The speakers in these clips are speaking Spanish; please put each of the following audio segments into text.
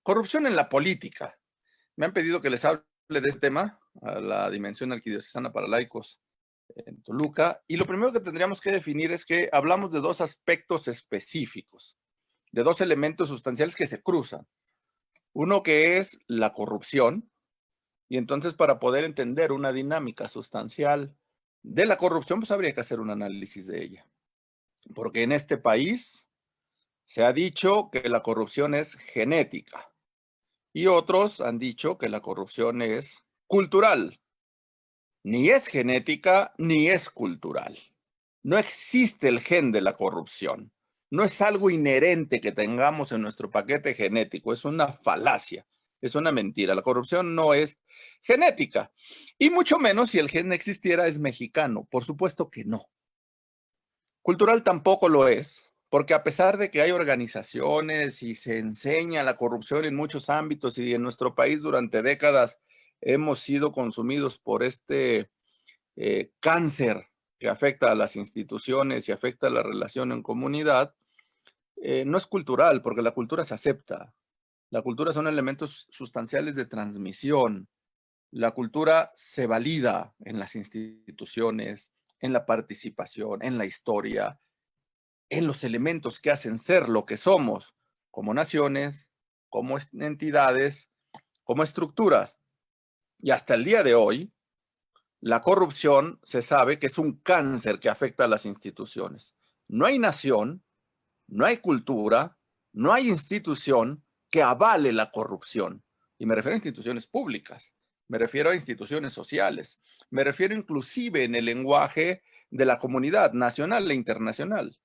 Corrupción en la política. Me han pedido que les hable de este tema a la Dimensión Arquidiocesana para Laicos en Toluca. Y lo primero que tendríamos que definir es que hablamos de dos aspectos específicos, de dos elementos sustanciales que se cruzan. Uno que es la corrupción, y entonces para poder entender una dinámica sustancial de la corrupción, pues habría que hacer un análisis de ella. Porque en este país se ha dicho que la corrupción es genética. Y otros han dicho que la corrupción es cultural. Ni es genética, ni es cultural. No existe el gen de la corrupción. No es algo inherente que tengamos en nuestro paquete genético. Es una falacia, es una mentira. La corrupción no es genética. Y mucho menos si el gen existiera es mexicano. Por supuesto que no. Cultural tampoco lo es. Porque a pesar de que hay organizaciones y se enseña la corrupción en muchos ámbitos y en nuestro país durante décadas hemos sido consumidos por este cáncer que afecta a las instituciones y afecta a la relación en comunidad, no es cultural, porque la cultura se acepta. La cultura son elementos sustanciales de transmisión. La cultura se valida en las instituciones, en la participación, en la historia, en los elementos que hacen ser lo que somos como naciones, como entidades, como estructuras. Y hasta el día de hoy, la corrupción se sabe que es un cáncer que afecta a las instituciones. No hay nación, no hay cultura, no hay institución que avale la corrupción. Y me refiero a instituciones públicas, me refiero a instituciones sociales, me refiero inclusive en el lenguaje de la comunidad nacional e internacional.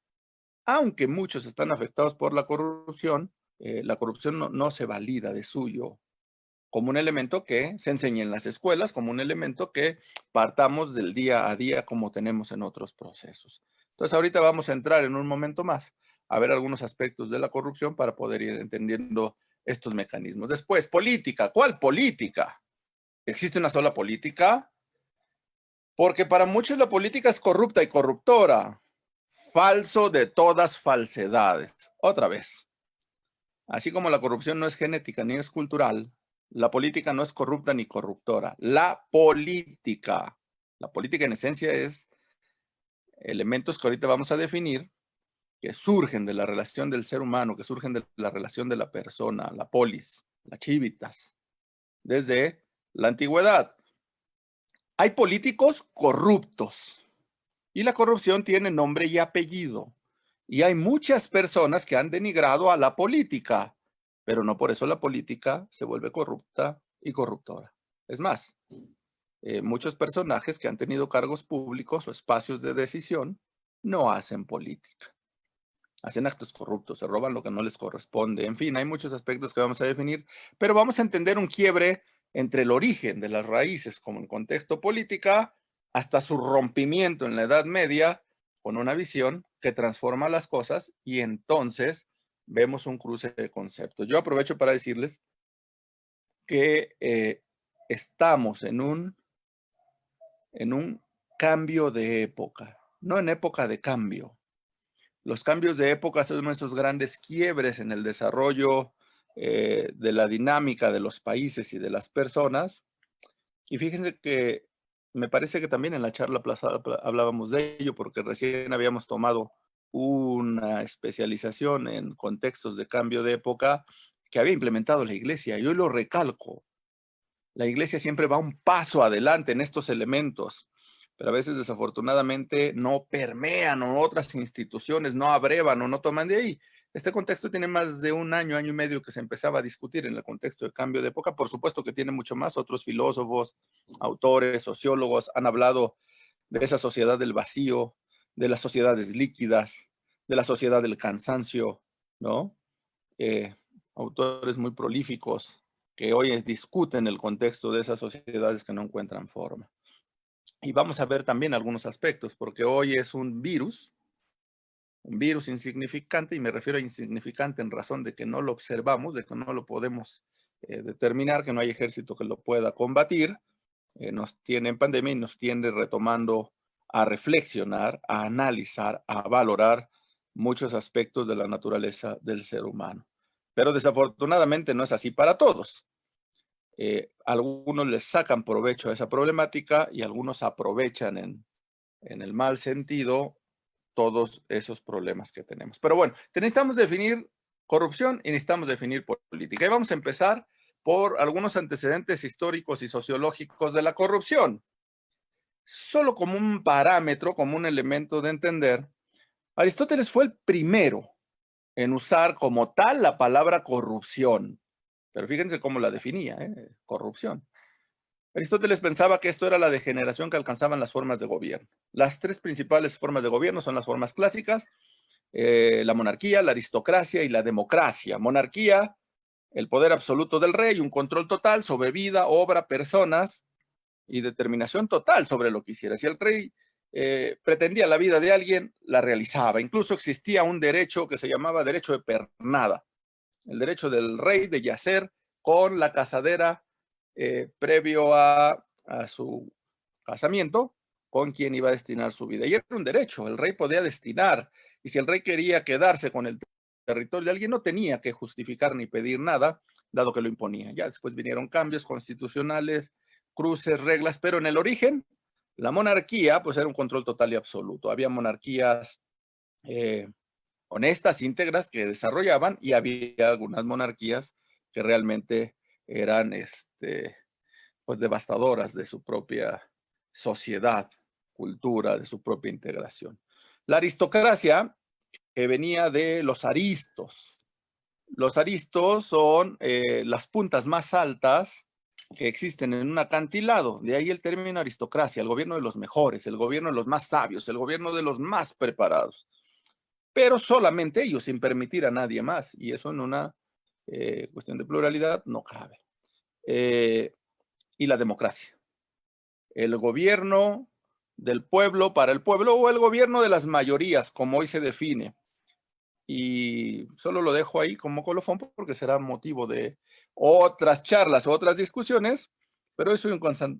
Aunque muchos están afectados por la corrupción no se valida de suyo como un elemento que se enseña en las escuelas, como un elemento que partamos del día a día como tenemos en otros procesos. Entonces ahorita vamos a entrar en un momento más a ver algunos aspectos de la corrupción para poder ir entendiendo estos mecanismos. Después, política. ¿Cuál política? ¿Existe una sola política? Porque para muchos la política es corrupta y corruptora. Falso de todas falsedades. Otra vez. Así como la corrupción no es genética ni es cultural, la política no es corrupta ni corruptora. La política en esencia es elementos que ahorita vamos a definir, que surgen de la relación del ser humano, que surgen de la relación de la persona, la polis, la civitas, desde la antigüedad. Hay políticos corruptos y la corrupción tiene nombre y apellido. Y hay muchas personas que han denigrado a la política, pero no por eso la política se vuelve corrupta y corruptora. Es más, muchos personajes que han tenido cargos públicos o espacios de decisión no hacen política. Hacen actos corruptos, se roban lo que no les corresponde. En fin, hay muchos aspectos que vamos a definir, pero vamos a entender un quiebre entre el origen de las raíces como en contexto política hasta su rompimiento en la Edad Media con una visión que transforma las cosas y entonces vemos un cruce de conceptos. Yo aprovecho para decirles que estamos en un cambio de época, no en época de cambio. Los cambios de época son esos grandes quiebres en el desarrollo de la dinámica de los países y de las personas. Y fíjense que me parece que también en la charla pasada hablábamos de ello, porque recién habíamos tomado una especialización en contextos de cambio de época que había implementado la Iglesia. Yo lo recalco. La Iglesia siempre va un paso adelante en estos elementos, pero a veces desafortunadamente no permean o otras instituciones no abrevan o no toman de ahí. Este contexto tiene más de un año, año y medio que se empezaba a discutir en el contexto de cambio de época. Por supuesto que tiene mucho más. Otros filósofos, autores, sociólogos han hablado de esa sociedad del vacío, de las sociedades líquidas, de la sociedad del cansancio, ¿no? Eh, Autores muy prolíficos que hoy discuten el contexto de esas sociedades que no encuentran forma. Y vamos a ver también algunos aspectos, porque hoy es un virus insignificante, y me refiero a insignificante en razón de que no lo observamos, de que no lo podemos determinar, que no hay ejército que lo pueda combatir, nos tiene en pandemia y nos tiene retomando a reflexionar, a analizar, a valorar muchos aspectos de la naturaleza del ser humano. Pero desafortunadamente no es así para todos. Algunos les sacan provecho a esa problemática y algunos aprovechan en el mal sentido todos esos problemas que tenemos. Pero bueno, necesitamos definir corrupción y necesitamos definir política. Y vamos a empezar por algunos antecedentes históricos y sociológicos de la corrupción. Solo como un parámetro, como un elemento de entender, Aristóteles fue el primero en usar como tal la palabra corrupción. Pero fíjense cómo la definía, corrupción. Aristóteles pensaba que esto era la degeneración que alcanzaban las formas de gobierno. Las tres principales formas de gobierno son las formas clásicas, la monarquía, la aristocracia y la democracia. Monarquía, el poder absoluto del rey, un control total sobre vida, obra, personas y determinación total sobre lo que hiciera. Si el rey pretendía la vida de alguien, la realizaba. Incluso existía un derecho que se llamaba derecho de pernada, el derecho del rey de yacer con la casadera previo a su casamiento con quien iba a destinar su vida. Y era un derecho, el rey podía destinar, y si el rey quería quedarse con el territorio de alguien, no tenía que justificar ni pedir nada, dado que lo imponía. Ya después vinieron cambios constitucionales, cruces, reglas, pero en el origen, la monarquía, pues era un control total y absoluto. Había monarquías eh, honestas, íntegras, que desarrollaban, y había algunas monarquías que realmente eran pues devastadoras de su propia sociedad, cultura, de su propia integración. La aristocracia, que venía de los aristos. Los aristos son las puntas más altas que existen en un acantilado. De ahí el término aristocracia, el gobierno de los mejores, el gobierno de los más sabios, el gobierno de los más preparados. Pero solamente ellos, sin permitir a nadie más. Y eso en una cuestión de pluralidad no cabe. Y la democracia, el gobierno del pueblo para el pueblo, o el gobierno de las mayorías, como hoy se define. Y solo lo dejo ahí como colofón porque será motivo de otras charlas o otras discusiones, pero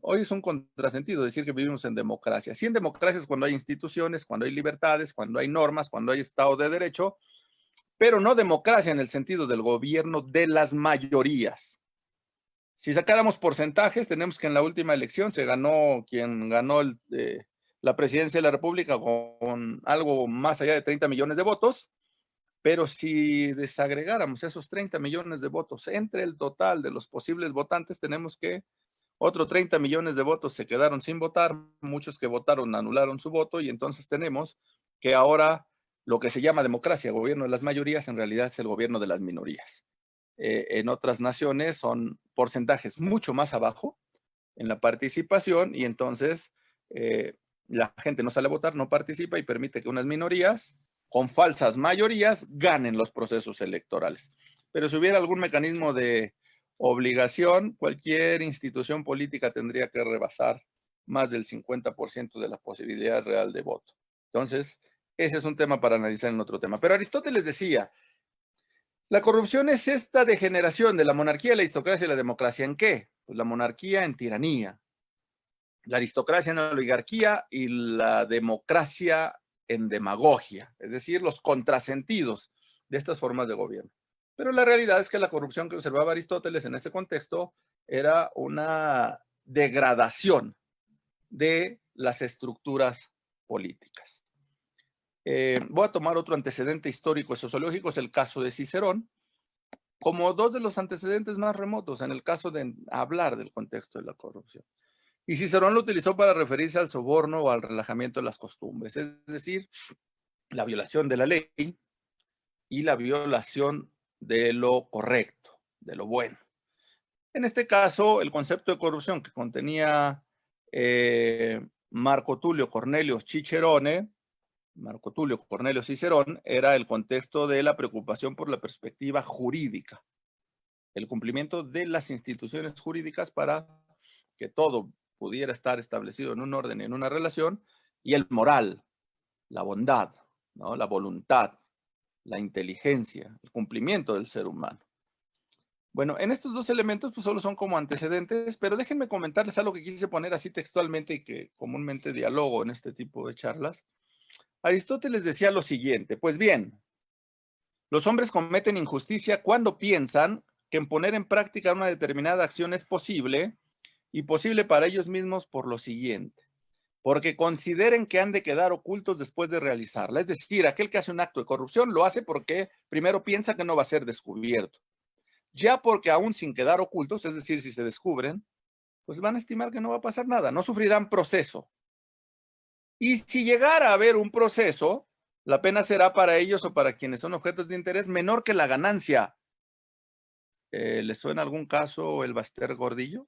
hoy es un contrasentido decir que vivimos en democracia. Sí, en democracia es cuando hay instituciones, cuando hay libertades, cuando hay normas, cuando hay Estado de Derecho, pero no democracia en el sentido del gobierno de las mayorías. Si sacáramos porcentajes, tenemos que en la última elección se ganó quien ganó la presidencia de la República con algo más allá de 30 millones de votos, pero si desagregáramos esos 30 millones de votos entre el total de los posibles votantes, tenemos que otros 30 millones de votos se quedaron sin votar, muchos que votaron anularon su voto, y entonces tenemos que ahora lo que se llama democracia, gobierno de las mayorías, en realidad es el gobierno de las minorías. En otras naciones son porcentajes mucho más abajo en la participación, y entonces la gente no sale a votar, no participa y permite que unas minorías con falsas mayorías ganen los procesos electorales. Pero si hubiera algún mecanismo de obligación, cualquier institución política tendría que rebasar más del 50% de la posibilidad real de voto. Entonces, ese es un tema para analizar en otro tema. Pero Aristóteles decía, la corrupción es esta degeneración de la monarquía, la aristocracia y la democracia. ¿En qué? Pues la monarquía en tiranía, la aristocracia en oligarquía y la democracia en demagogia, es decir, los contrasentidos de estas formas de gobierno. Pero la realidad es que la corrupción que observaba Aristóteles en ese contexto era una degradación de las estructuras políticas. Voy a tomar otro antecedente histórico y sociológico, es el caso de Cicerón, como dos de los antecedentes más remotos en el caso de hablar del contexto de la corrupción. Y Cicerón lo utilizó para referirse al soborno o al relajamiento de las costumbres, es decir, la violación de la ley y la violación de lo correcto, de lo bueno. En este caso, el concepto de corrupción que contenía Marco Tulio Cornelio Cicerone, Marco Tulio Cornelio Cicerón, era el contexto de la preocupación por la perspectiva jurídica, el cumplimiento de las instituciones jurídicas para que todo pudiera estar establecido en un orden y en una relación, y el moral, la bondad, ¿no? La voluntad, la inteligencia, el cumplimiento del ser humano. Bueno, en estos dos elementos pues solo son como antecedentes, pero déjenme comentarles algo que quise poner así textualmente y que comúnmente dialogo en este tipo de charlas. Aristóteles decía lo siguiente: pues bien, los hombres cometen injusticia cuando piensan que en poner en práctica una determinada acción es posible, y posible para ellos mismos por lo siguiente: porque consideren que han de quedar ocultos después de realizarla. Es decir, aquel que hace un acto de corrupción lo hace porque primero piensa que no va a ser descubierto. Ya porque aún sin quedar ocultos, es decir, si se descubren, pues van a estimar que no va a pasar nada, no sufrirán proceso. Y si llegara a haber un proceso, la pena será para ellos o para quienes son objetos de interés menor que la ganancia. ¿Les suena algún caso el Baster Gordillo?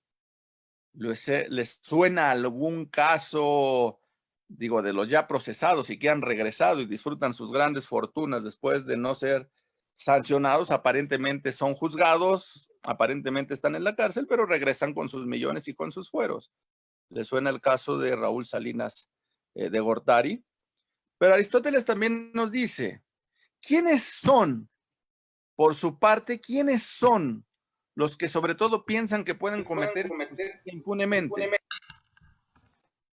¿Les suena algún caso, digo, de los ya procesados y que han regresado y disfrutan sus grandes fortunas después de no ser sancionados? Aparentemente son juzgados, aparentemente están en la cárcel, pero regresan con sus millones y con sus fueros. ¿Les suena el caso de Raúl Salinas de Gortari? Pero Aristóteles también nos dice, ¿quiénes son, por su parte, quiénes son los que sobre todo piensan que pueden cometer impunemente?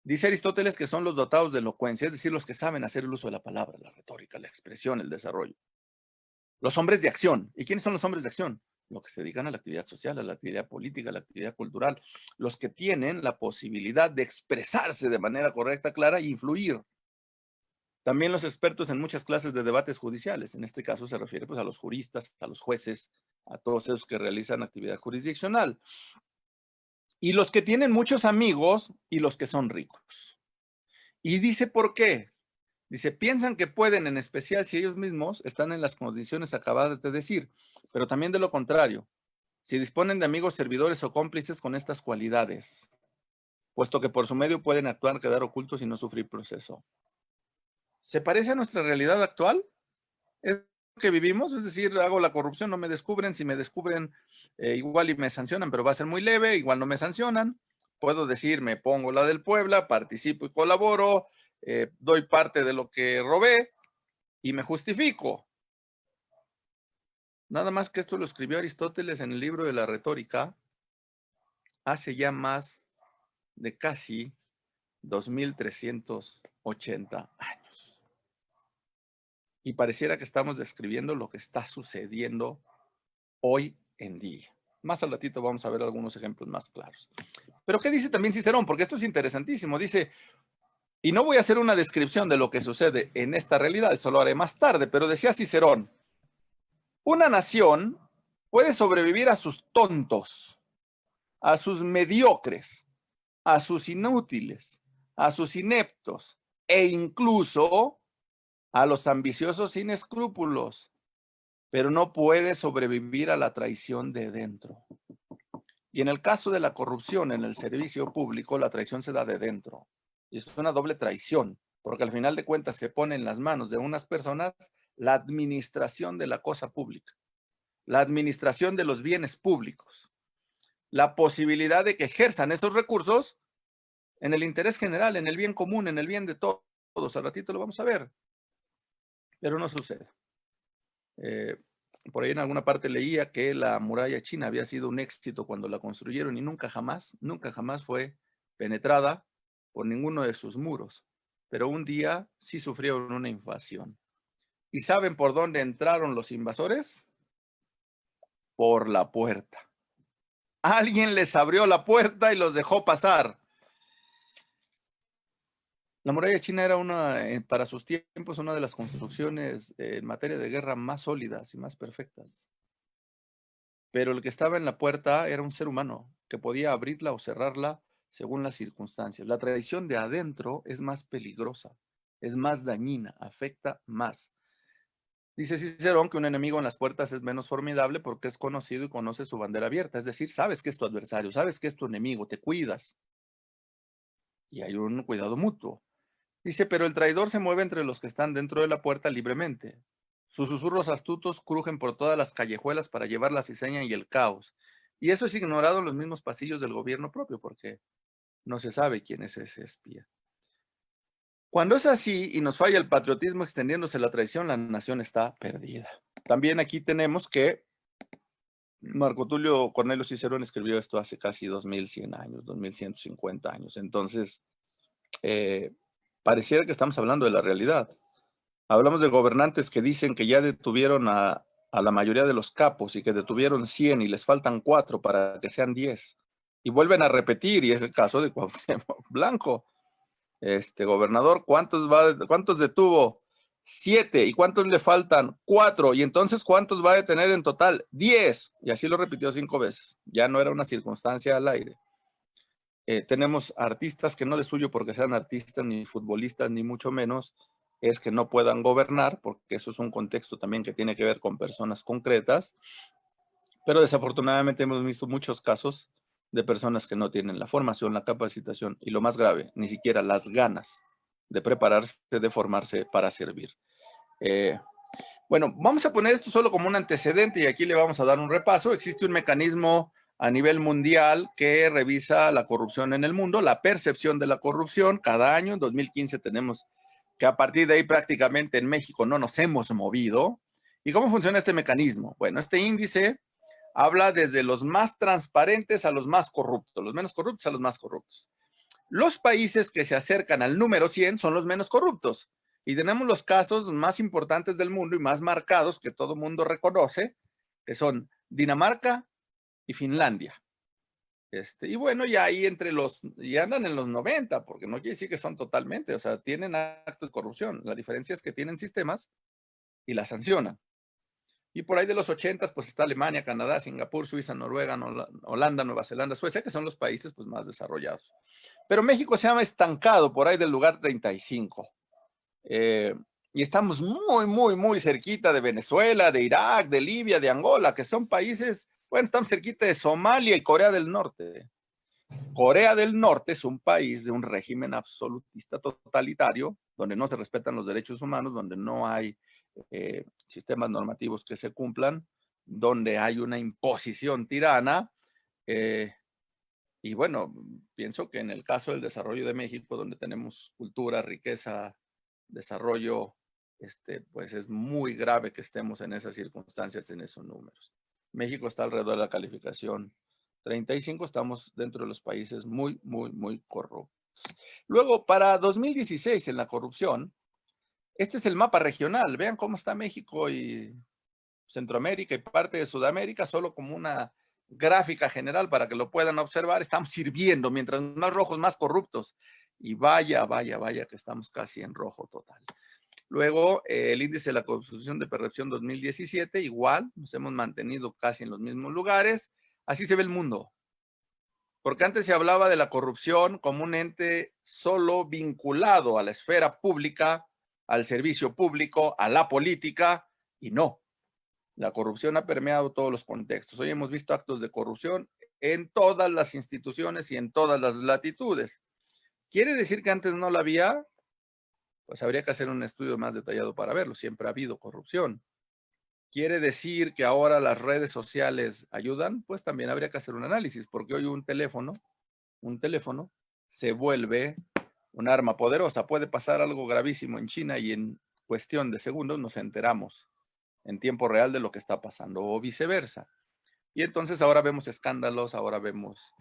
Dice Aristóteles que son los dotados de elocuencia, es decir, los que saben hacer el uso de la palabra, la retórica, la expresión, el desarrollo. Los hombres de acción. ¿Y quiénes son los hombres de acción? Los que se dedican a la actividad social, a la actividad política, a la actividad cultural. Los que tienen la posibilidad de expresarse de manera correcta, clara e influir. También los expertos en muchas clases de debates judiciales. En este caso se refiere pues, a los juristas, a los jueces, a todos esos que realizan actividad jurisdiccional. Y los que tienen muchos amigos y los que son ricos. Y dice por qué. Dice, piensan que pueden, en especial si ellos mismos están en las condiciones acabadas de decir, pero también de lo contrario, si disponen de amigos, servidores o cómplices con estas cualidades, puesto que por su medio pueden actuar, quedar ocultos y no sufrir proceso. ¿Se parece a nuestra realidad actual? ¿Es lo que vivimos? Es decir, hago la corrupción, no me descubren, si me descubren igual y me sancionan, pero va a ser muy leve, igual no me sancionan. Puedo decir, me pongo la del Puebla, participo y colaboro, doy parte de lo que robé y me justifico. Nada más que esto lo escribió Aristóteles en el libro de la retórica hace ya más de casi 2380 años. Y pareciera que estamos describiendo lo que está sucediendo hoy en día. Más al ratito vamos a ver algunos ejemplos más claros. Pero ¿qué dice también Cicerón? Porque esto es interesantísimo. Dice, y no voy a hacer una descripción de lo que sucede en esta realidad, eso lo haré más tarde, pero decía Cicerón, una nación puede sobrevivir a sus tontos, a sus mediocres, a sus inútiles, a sus ineptos e incluso a los ambiciosos sin escrúpulos, pero no puede sobrevivir a la traición de dentro. Y en el caso de la corrupción en el servicio público, la traición se da de dentro. Y es una doble traición, porque al final de cuentas se pone en las manos de unas personas la administración de la cosa pública, la administración de los bienes públicos, la posibilidad de que ejerzan esos recursos en el interés general, en el bien común, en el bien de todos. Al ratito lo vamos a ver, pero no sucede. Por ahí en alguna parte leía que la muralla china había sido un éxito cuando la construyeron y nunca jamás fue penetrada por ninguno de sus muros. Pero un día sí sufrieron una invasión. ¿Y saben por dónde entraron los invasores? Por la puerta. Alguien les abrió la puerta y los dejó pasar. La muralla china era para sus tiempos, una de las construcciones en materia de guerra más sólidas y más perfectas. Pero el que estaba en la puerta era un ser humano que podía abrirla o cerrarla según las circunstancias. La traición de adentro es más peligrosa, es más dañina, afecta más. Dice Cicerón que un enemigo en las puertas es menos formidable porque es conocido y conoce su bandera abierta. Es decir, sabes que es tu adversario, sabes que es tu enemigo, te cuidas y hay un cuidado mutuo. Dice, pero el traidor se mueve entre los que están dentro de la puerta libremente. Sus susurros astutos crujen por todas las callejuelas para llevar la cizaña y el caos. Y eso es ignorado en los mismos pasillos del gobierno propio porque no se sabe quién es ese espía. Cuando es así y nos falla el patriotismo extendiéndose la traición, la nación está perdida. También aquí tenemos que Marco Tulio Cornelio Cicerón escribió esto hace casi 2100 años, 2150 años. Entonces, pareciera que estamos hablando de la realidad. Hablamos de gobernantes que dicen que ya detuvieron a la mayoría de los capos y que detuvieron 100 y les faltan 4 para que sean 10. Y vuelven a repetir, y es el caso de Cuauhtémoc Blanco. Gobernador, ¿cuántos detuvo? 7. ¿Y cuántos le faltan? 4. ¿Y entonces cuántos va a detener en total? 10. Y así lo repitió 5 veces. Ya no era una circunstancia al aire. Tenemos artistas que no de suyo porque sean artistas, ni futbolistas, ni mucho menos, es que no puedan gobernar, porque eso es un contexto también que tiene que ver con personas concretas. Pero desafortunadamente hemos visto muchos casos de personas que no tienen la formación, la capacitación y lo más grave, ni siquiera las ganas de prepararse, de formarse para servir. Bueno, vamos a poner esto solo como un antecedente y aquí le vamos a dar un repaso. Existe un mecanismo a nivel mundial que revisa la corrupción en el mundo, la percepción de la corrupción. Cada año, en 2015 tenemos que a partir de ahí prácticamente en México no nos hemos movido. ¿Y cómo funciona este mecanismo? Bueno, este índice habla desde los más transparentes a los más corruptos, los menos corruptos a los más corruptos. Los países que se acercan al número 100 son los menos corruptos. Y tenemos los casos más importantes del mundo y más marcados que todo el mundo reconoce, que son Dinamarca y Finlandia. Y bueno, ya ahí ya andan en los 90, porque no quiere decir que son totalmente, o sea, tienen actos de corrupción. La diferencia es que tienen sistemas y la sancionan. Y por ahí de los 80, pues está Alemania, Canadá, Singapur, Suiza, Noruega, Holanda, Nueva Zelanda, Suecia, que son los países pues, más desarrollados. Pero México se llama estancado por ahí del lugar 35. Y estamos muy, muy, muy cerquita de Venezuela, de Irak, de Libia, de Angola, que son países, bueno, estamos cerquita de Somalia y Corea del Norte. Corea del Norte es un país de un régimen absolutista totalitario, donde no se respetan los derechos humanos, donde no hay sistemas normativos que se cumplan, donde hay una imposición tirana. Y bueno, pienso que en el caso del desarrollo de México, donde tenemos cultura, riqueza, desarrollo, pues es muy grave que estemos en esas circunstancias, en esos números. México está alrededor de la calificación 35, estamos dentro de los países muy, muy, muy corruptos. Luego, para 2016, en la corrupción, este es el mapa regional. Vean cómo está México y Centroamérica y parte de Sudamérica, solo como una gráfica general para que lo puedan observar. Estamos sirviendo, mientras más rojos, más corruptos. Y vaya, vaya, vaya que estamos casi en rojo total. Luego, el índice de la corrupción de percepción 2017, igual, nos hemos mantenido casi en los mismos lugares. Así se ve el mundo. Porque antes se hablaba de la corrupción como un ente solo vinculado a la esfera pública, al servicio público, a la política, y no. La corrupción ha permeado todos los contextos. Hoy hemos visto actos de corrupción en todas las instituciones y en todas las latitudes. ¿Quiere decir que antes no la había? Pues habría que hacer un estudio más detallado para verlo. Siempre ha habido corrupción. ¿Quiere decir que ahora las redes sociales ayudan? Pues también habría que hacer un análisis, porque hoy un teléfono se vuelve un arma poderosa. Puede pasar algo gravísimo en China y en cuestión de segundos nos enteramos en tiempo real de lo que está pasando o viceversa. Y entonces ahora vemos escándalos, ahora vemos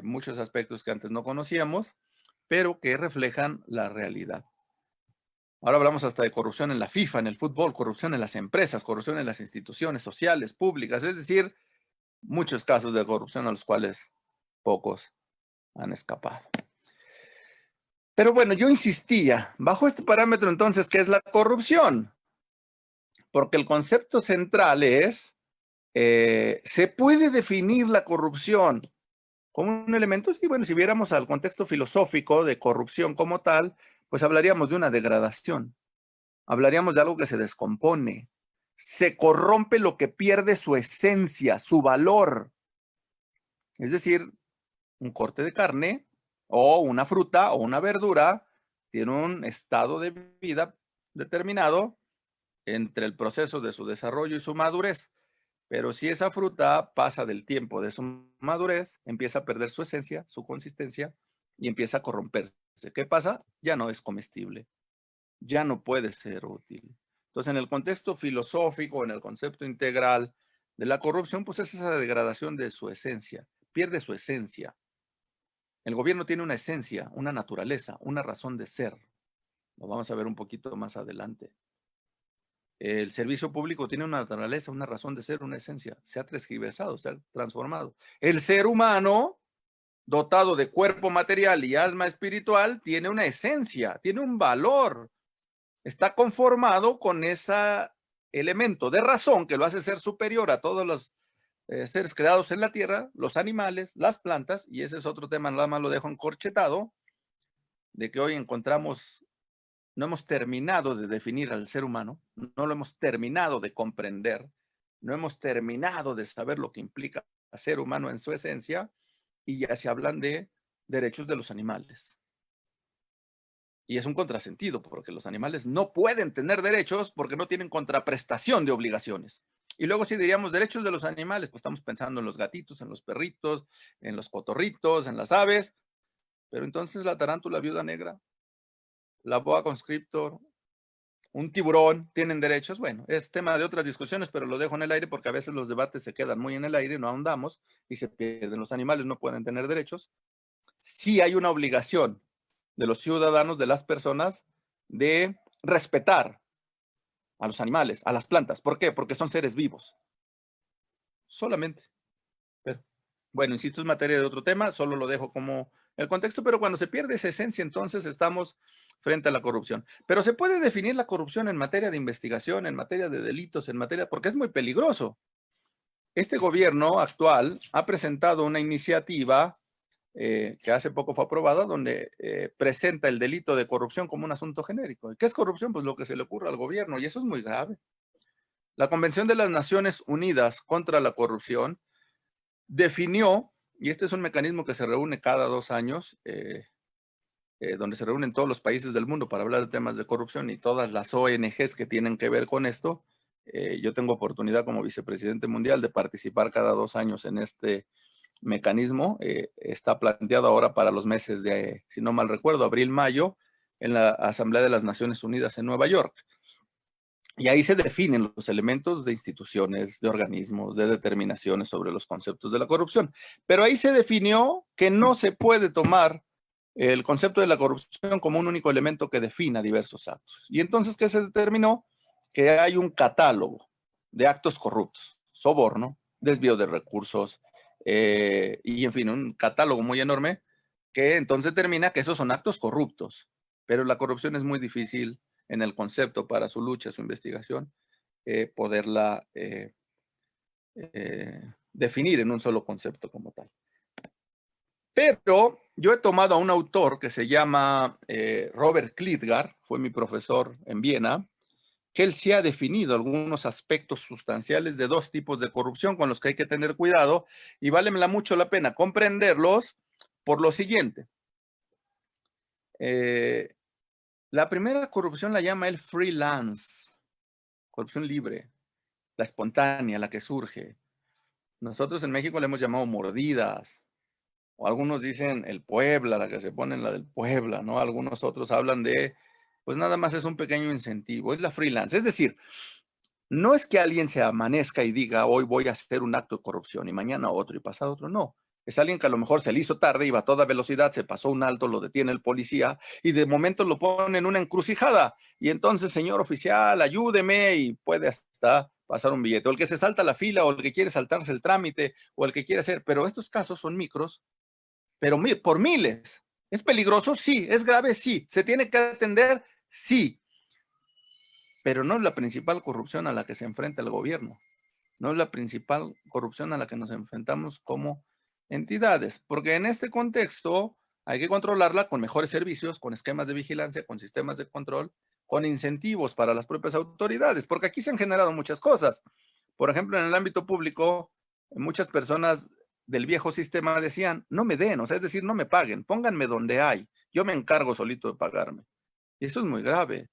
muchos aspectos que antes no conocíamos, pero que reflejan la realidad. Ahora hablamos hasta de corrupción en la FIFA, en el fútbol, corrupción en las empresas, corrupción en las instituciones sociales, públicas, es decir, muchos casos de corrupción a los cuales pocos han escapado. Pero bueno, yo insistía, bajo este parámetro entonces, ¿qué es la corrupción? Porque el concepto central es, ¿se puede definir la corrupción como un elemento? Sí, bueno, si viéramos al contexto filosófico de corrupción como tal, pues hablaríamos de una degradación, hablaríamos de algo que se descompone, se corrompe lo que pierde su esencia, su valor. Es decir, un corte de carne o una fruta o una verdura tiene un estado de vida determinado entre el proceso de su desarrollo y su madurez. Pero si esa fruta pasa del tiempo de su madurez, empieza a perder su esencia, su consistencia y empieza a corromperse. ¿Qué pasa? Ya no es comestible, ya no puede ser útil. Entonces, en el contexto filosófico, en el concepto integral de la corrupción, pues es esa degradación de su esencia, pierde su esencia. El gobierno tiene una esencia, una naturaleza, una razón de ser. Lo vamos a ver un poquito más adelante. El servicio público tiene una naturaleza, una razón de ser, una esencia. Se ha transgiversado, se ha transformado. El ser humano, dotado de cuerpo material y alma espiritual, tiene una esencia, tiene un valor. Está conformado con ese elemento de razón que lo hace ser superior a todos los seres creados en la tierra, los animales, las plantas, y ese es otro tema, nada más lo dejo encorchetado, de que hoy encontramos, no hemos terminado de definir al ser humano, no lo hemos terminado de comprender, no hemos terminado de saber lo que implica ser humano en su esencia, y ya se hablan de derechos de los animales. Y es un contrasentido, porque los animales no pueden tener derechos porque no tienen contraprestación de obligaciones. Y luego si diríamos derechos de los animales, pues estamos pensando en los gatitos, en los perritos, en los cotorritos, en las aves, pero entonces la tarántula viuda negra, la boa constrictor, un tiburón, ¿tienen derechos? Bueno, es tema de otras discusiones, pero lo dejo en el aire porque a veces los debates se quedan muy en el aire, no ahondamos y se pierden. Los animales no pueden tener derechos. Sí hay una obligación de los ciudadanos, de las personas, de respetar a los animales, a las plantas. ¿Por qué? Porque son seres vivos. Solamente. Pero, bueno, insisto, es materia de otro tema, solo lo dejo como el contexto, pero cuando se pierde esa esencia, entonces estamos frente a la corrupción. Pero se puede definir la corrupción en materia de investigación, en materia de delitos, en materia, porque es muy peligroso. Este gobierno actual ha presentado una iniciativa que hace poco fue aprobada, donde presenta el delito de corrupción como un asunto genérico. ¿Qué es corrupción? Pues lo que se le ocurre al gobierno, y eso es muy grave. La Convención de las Naciones Unidas contra la Corrupción definió, y este es un mecanismo que se reúne cada 2 años, donde se reúnen todos los países del mundo para hablar de temas de corrupción y todas las ONGs que tienen que ver con esto. Yo tengo oportunidad como vicepresidente mundial de participar cada 2 años en este mecanismo. Está planteado ahora para los meses de, si no mal recuerdo, abril-mayo, en la Asamblea de las Naciones Unidas en Nueva York. Y ahí se definen los elementos de instituciones, de organismos, de determinaciones sobre los conceptos de la corrupción. Pero ahí se definió que no se puede tomar el concepto de la corrupción como un único elemento que defina diversos actos. Y entonces, ¿qué se determinó? Que hay un catálogo de actos corruptos, soborno, desvío de recursos, y en fin, un catálogo muy enorme que entonces determina que esos son actos corruptos. Pero la corrupción es muy difícil en el concepto para su lucha, su investigación, poderla definir en un solo concepto como tal. Pero yo he tomado a un autor que se llama Robert Klitgar, fue mi profesor en Viena, que él sí ha definido algunos aspectos sustanciales de 2 tipos de corrupción con los que hay que tener cuidado y vale mucho la pena comprenderlos por lo siguiente. La primera corrupción la llama el freelance, corrupción libre, la espontánea, la que surge. Nosotros en México le hemos llamado mordidas, o algunos dicen el Puebla, la que se pone en la del Puebla, ¿no? Algunos otros hablan de, pues nada más es un pequeño incentivo, es la freelance. Es decir, no es que alguien se amanezca y diga, hoy voy a hacer un acto de corrupción y mañana otro y pasado otro, no. Es alguien que a lo mejor se le hizo tarde, iba a toda velocidad, se pasó un alto, lo detiene el policía y de momento lo pone en una encrucijada. Y entonces, señor oficial, ayúdeme y puede hasta pasar un billete. O el que se salta la fila, o el que quiere saltarse el trámite, o el que quiere hacer. Pero estos casos son micros, pero por miles. ¿Es peligroso? Sí. ¿Es grave? Sí. ¿Se tiene que atender? Sí. Pero no es la principal corrupción a la que se enfrenta el gobierno. No es la principal corrupción a la que nos enfrentamos como entidades, porque en este contexto hay que controlarla con mejores servicios, con esquemas de vigilancia, con sistemas de control, con incentivos para las propias autoridades, porque aquí se han generado muchas cosas. Por ejemplo, en el ámbito público, muchas personas del viejo sistema decían, no me den, o sea, es decir, no me paguen, pónganme donde hay, yo me encargo solito de pagarme. Y eso es muy grave,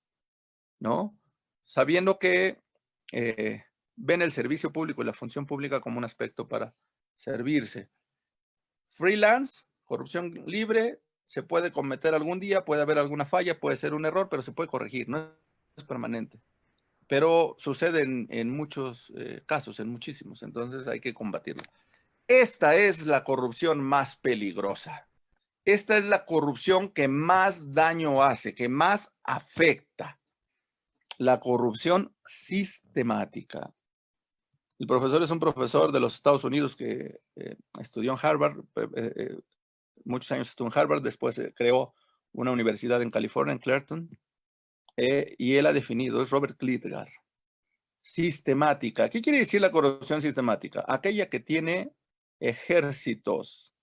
¿no? Sabiendo que ven el servicio público y la función pública como un aspecto para servirse. Freelance, corrupción libre, se puede cometer algún día, puede haber alguna falla, puede ser un error, pero se puede corregir, no es permanente. Pero sucede en muchos casos, en muchísimos, entonces hay que combatirlo. Esta es la corrupción más peligrosa. Esta es la corrupción que más daño hace, que más afecta. La corrupción sistemática. El profesor es un profesor de los Estados Unidos que estudió en Harvard, muchos años estuvo en Harvard, después creó una universidad en California, en Clarkson, y él ha definido, es Robert Klitgar, sistemática. ¿Qué quiere decir la corrupción sistemática? Aquella que tiene ejércitos,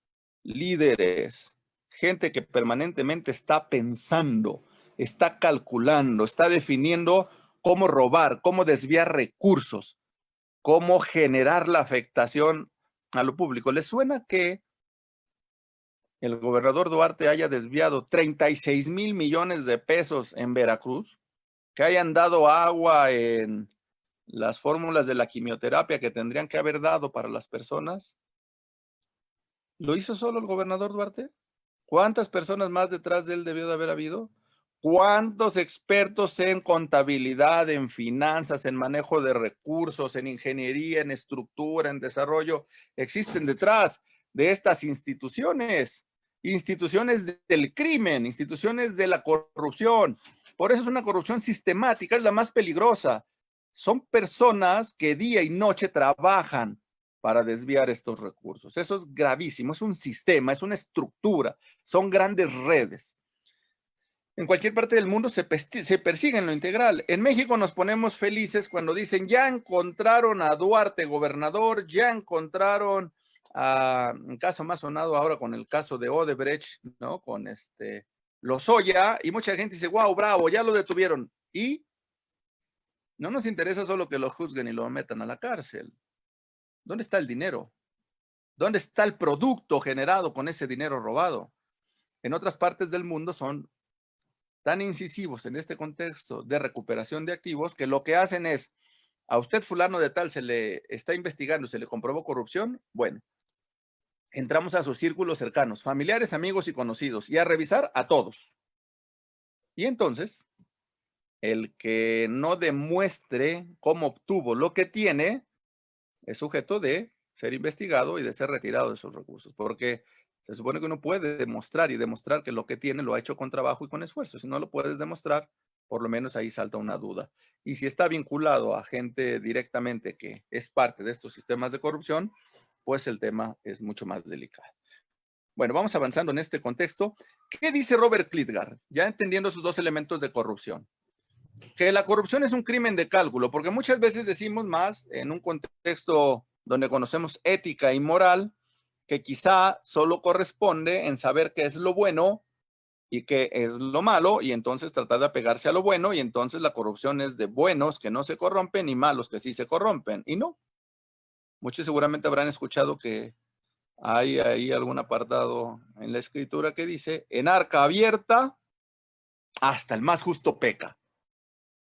líderes, gente que permanentemente está pensando, está calculando, está definiendo cómo robar, cómo desviar recursos, cómo generar la afectación a lo público. ¿Les suena que el gobernador Duarte haya desviado 36 mil millones de pesos en Veracruz? Que hayan dado agua en las fórmulas de la quimioterapia que tendrían que haber dado para las personas. ¿Lo hizo solo el gobernador Duarte? ¿Cuántas personas más detrás de él debió de haber habido? ¿Cuántos expertos en contabilidad, en finanzas, en manejo de recursos, en ingeniería, en estructura, en desarrollo existen detrás de estas instituciones? Instituciones del crimen, instituciones de la corrupción. Por eso es una corrupción sistemática, es la más peligrosa. Son personas que día y noche trabajan para desviar estos recursos. Eso es gravísimo, es un sistema, es una estructura, son grandes redes. En cualquier parte del mundo se persigue en lo integral. En México nos ponemos felices cuando dicen, ya encontraron a Duarte gobernador, ya encontraron un caso más sonado ahora con el caso de Odebrecht, ¿no? Con Lozoya, y mucha gente dice, wow, bravo, ya lo detuvieron. Y no nos interesa solo que lo juzguen y lo metan a la cárcel. ¿Dónde está el dinero? ¿Dónde está el producto generado con ese dinero robado? En otras partes del mundo son tan incisivos en este contexto de recuperación de activos que lo que hacen es, a usted fulano de tal se le está investigando, se le comprobó corrupción, bueno, entramos a sus círculos cercanos, familiares, amigos y conocidos, y a revisar a todos. Y entonces, el que no demuestre cómo obtuvo lo que tiene, es sujeto de ser investigado y de ser retirado de esos recursos, porque se supone que uno puede demostrar y demostrar que lo que tiene lo ha hecho con trabajo y con esfuerzo. Si no lo puedes demostrar, por lo menos ahí salta una duda. Y si está vinculado a gente directamente que es parte de estos sistemas de corrupción, pues el tema es mucho más delicado. Bueno, vamos avanzando en este contexto. ¿Qué dice Robert Klitgar? Ya entendiendo esos dos elementos de corrupción. Que la corrupción es un crimen de cálculo, porque muchas veces decimos más en un contexto donde conocemos ética y moral, que quizá solo corresponde en saber qué es lo bueno y qué es lo malo, y entonces tratar de apegarse a lo bueno, y entonces la corrupción es de buenos que no se corrompen y malos que sí se corrompen. Y no. Muchos seguramente habrán escuchado que hay ahí algún apartado en la escritura que dice, en arca abierta, hasta el más justo peca.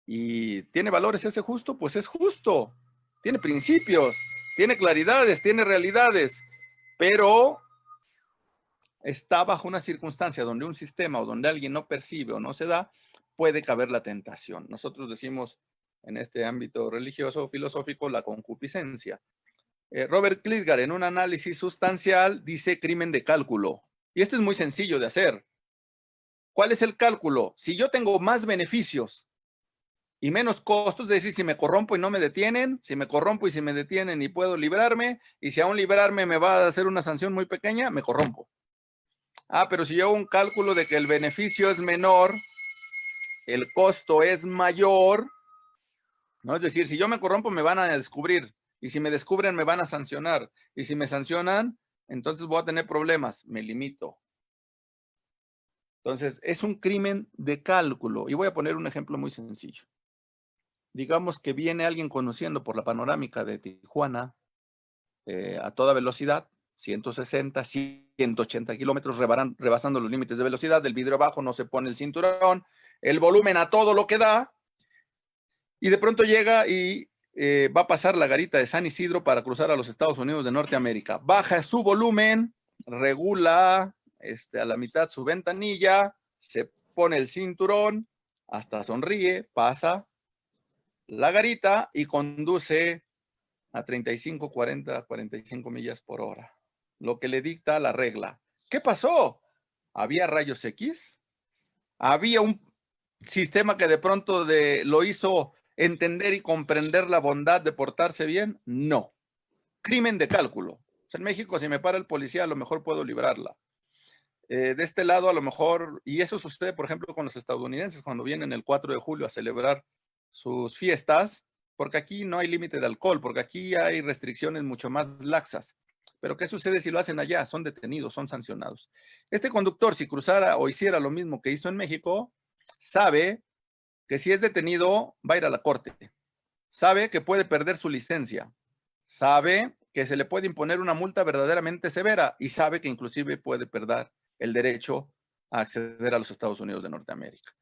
¿Y tiene valores ese justo? Pues es justo. Tiene principios, tiene claridades, tiene realidades, pero está bajo una circunstancia donde un sistema o donde alguien no percibe o no se da, puede caber la tentación. Nosotros decimos en este ámbito religioso o filosófico la concupiscencia. Robert Klitgar, en un análisis sustancial, dice crimen de cálculo. Y esto es muy sencillo de hacer. ¿Cuál es el cálculo? Si yo tengo más beneficios y menos costos, es decir, si me corrompo y no me detienen, si me corrompo y si me detienen y puedo librarme, y si aún librarme me va a hacer una sanción muy pequeña, me corrompo. Ah, pero si yo hago un cálculo de que el beneficio es menor, el costo es mayor, ¿no? Es decir, si yo me corrompo me van a descubrir, y si me descubren me van a sancionar, y si me sancionan, entonces voy a tener problemas, me limito. Entonces, es un crimen de cálculo. Y voy a poner un ejemplo muy sencillo. Digamos que viene alguien conduciendo por la panorámica de Tijuana a toda velocidad, 160, 180 kilómetros, rebasando los límites de velocidad, el vidrio abajo, no se pone el cinturón, el volumen a todo lo que da, y de pronto llega y va a pasar la garita de San Isidro para cruzar a los Estados Unidos de Norteamérica. Baja su volumen, regula a la mitad su ventanilla, se pone el cinturón, hasta sonríe, pasa la garita y conduce a 35, 40, 45 millas por hora, lo que le dicta la regla. ¿Qué pasó? ¿Había rayos X? ¿Había un sistema que de pronto lo hizo entender y comprender la bondad de portarse bien? No. Crimen de cálculo. O sea, en México, si me para el policía, a lo mejor puedo librarla. De este lado, a lo mejor, y eso sucede, por ejemplo, con los estadounidenses cuando vienen el 4 de julio a celebrar sus fiestas, porque aquí no hay límite de alcohol, porque aquí hay restricciones mucho más laxas. Pero ¿qué sucede si lo hacen allá? Son detenidos, son sancionados. Este conductor, si cruzara o hiciera lo mismo que hizo en México, sabe que si es detenido, va a ir a la corte. Sabe que puede perder su licencia. Sabe que se le puede imponer una multa verdaderamente severa y sabe que inclusive puede perder el derecho a acceder a los Estados Unidos de Norteamérica.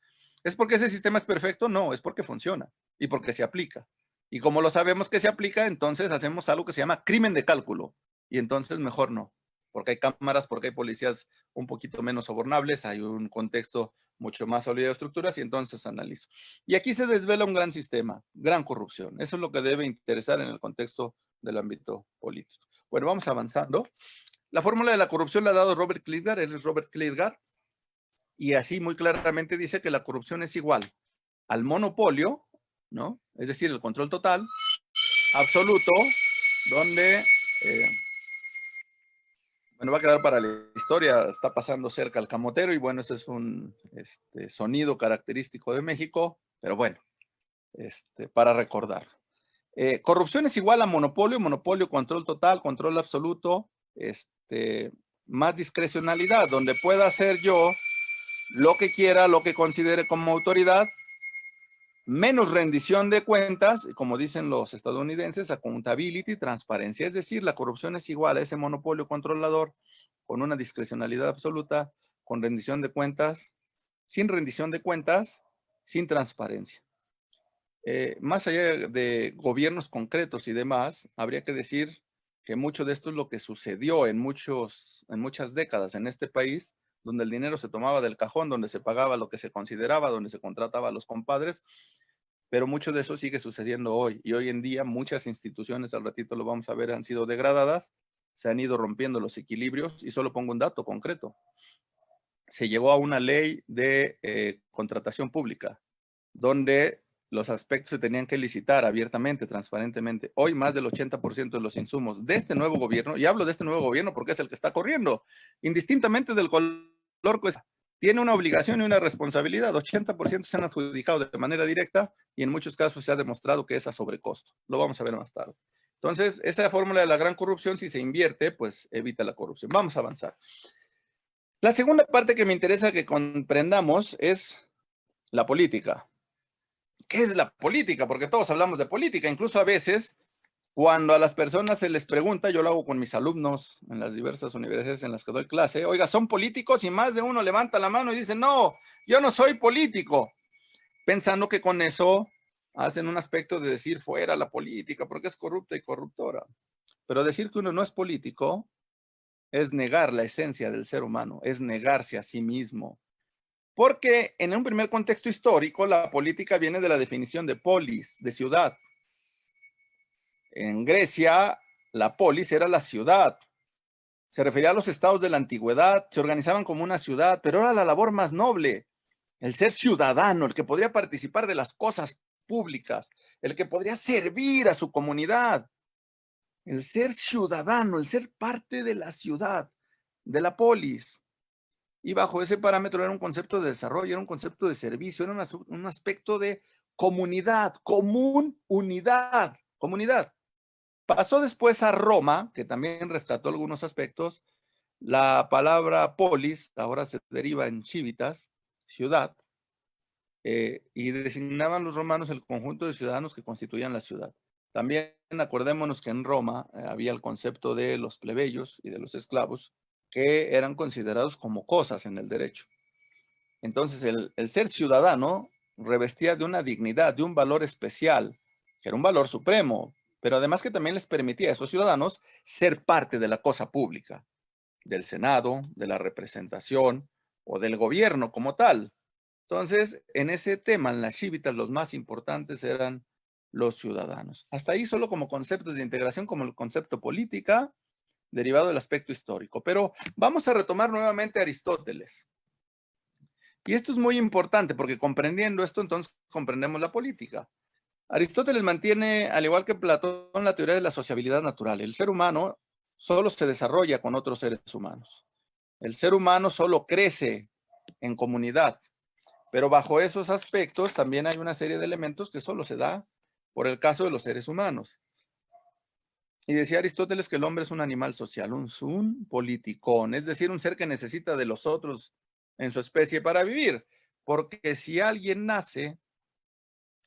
¿Es porque ese sistema es perfecto? No, es porque funciona y porque se aplica. Y como lo sabemos que se aplica, entonces hacemos algo que se llama crimen de cálculo. Y entonces mejor no, porque hay cámaras, porque hay policías un poquito menos sobornables, hay un contexto mucho más sólido de estructuras y entonces analizo. Y aquí se desvela un gran sistema, gran corrupción. Eso es lo que debe interesar en el contexto del ámbito político. Bueno, vamos avanzando. La fórmula de la corrupción la ha dado Robert Klitgar, él es Robert Klitgar, y así muy claramente dice que la corrupción es igual al monopolio, ¿no? Es decir, el control total, absoluto, donde, bueno, va a quedar para la historia, está pasando cerca al camotero, y bueno, ese es un sonido característico de México, pero bueno, para recordar. Corrupción es igual a monopolio, monopolio, control total, control absoluto, más discrecionalidad, donde pueda hacer yo lo que quiera, lo que considere como autoridad, menos rendición de cuentas, como dicen los estadounidenses, accountability, transparencia. Es decir, la corrupción es igual a ese monopolio controlador con una discrecionalidad absoluta, con rendición de cuentas, sin transparencia. Más allá de gobiernos concretos y demás, habría que decir que mucho de esto es lo que sucedió en muchas décadas en este país, donde el dinero se tomaba del cajón, donde se pagaba lo que se consideraba, donde se contrataba a los compadres, pero mucho de eso sigue sucediendo hoy. Y hoy en día muchas instituciones, al ratito lo vamos a ver, han sido degradadas, se han ido rompiendo los equilibrios, y solo pongo un dato concreto. Se llegó a una ley de contratación pública, donde los aspectos se tenían que licitar abiertamente, transparentemente. Hoy más del 80% de los insumos de este nuevo gobierno, y hablo de este nuevo gobierno porque es el que está corriendo, indistintamente del color, pues tiene una obligación y una responsabilidad. 80% se han adjudicado de manera directa y en muchos casos se ha demostrado que es a sobrecosto. Lo vamos a ver más tarde. Entonces, esa fórmula de la gran corrupción, si se invierte, pues evita la corrupción. Vamos a avanzar. La segunda parte que me interesa que comprendamos es la política. ¿Qué es la política? Porque todos hablamos de política, incluso a veces cuando a las personas se les pregunta, yo lo hago con mis alumnos en las diversas universidades en las que doy clase, oiga, ¿son políticos? Y más de uno levanta la mano y dice, no, yo no soy político, pensando que con eso hacen un aspecto de decir fuera la política, porque es corrupta y corruptora. Pero decir que uno no es político es negar la esencia del ser humano, es negarse a sí mismo. Porque en un primer contexto histórico, la política viene de la definición de polis, de ciudad. En Grecia, la polis era la ciudad. Se refería a los estados de la antigüedad, se organizaban como una ciudad, pero era la labor más noble, el ser ciudadano, el que podría participar de las cosas públicas, el que podría servir a su comunidad, el ser ciudadano, el ser parte de la ciudad, de la polis. Y bajo ese parámetro era un concepto de desarrollo, era un concepto de servicio, era un aspecto de comunidad, común, unidad, comunidad. Pasó después a Roma, que también rescató algunos aspectos, La palabra polis ahora se deriva en civitas, ciudad, y designaban los romanos el conjunto de ciudadanos que constituían la ciudad. También acordémonos que en Roma había el concepto de los plebeyos y de los esclavos, que eran considerados como cosas en el derecho. Entonces, el ser ciudadano revestía de una dignidad, de un valor especial, que era un valor supremo, pero además que también les permitía a esos ciudadanos ser parte de la cosa pública, del Senado, de la representación o del gobierno como tal. Entonces, en ese tema, en las cívitas, los más importantes eran los ciudadanos. Hasta ahí solo como conceptos de integración, como el concepto política, derivado del aspecto histórico. Pero vamos a retomar nuevamente a Aristóteles. Y esto es muy importante porque comprendiendo esto, entonces comprendemos la política. Aristóteles mantiene, al igual que Platón, la teoría de la sociabilidad natural. El ser humano solo se desarrolla con otros seres humanos. El ser humano solo crece en comunidad. Pero bajo esos aspectos también hay una serie de elementos que solo se da por el caso de los seres humanos. Y decía Aristóteles que el hombre es un animal social, un politicón, es decir, un ser que necesita de los otros en su especie para vivir. Porque si alguien nace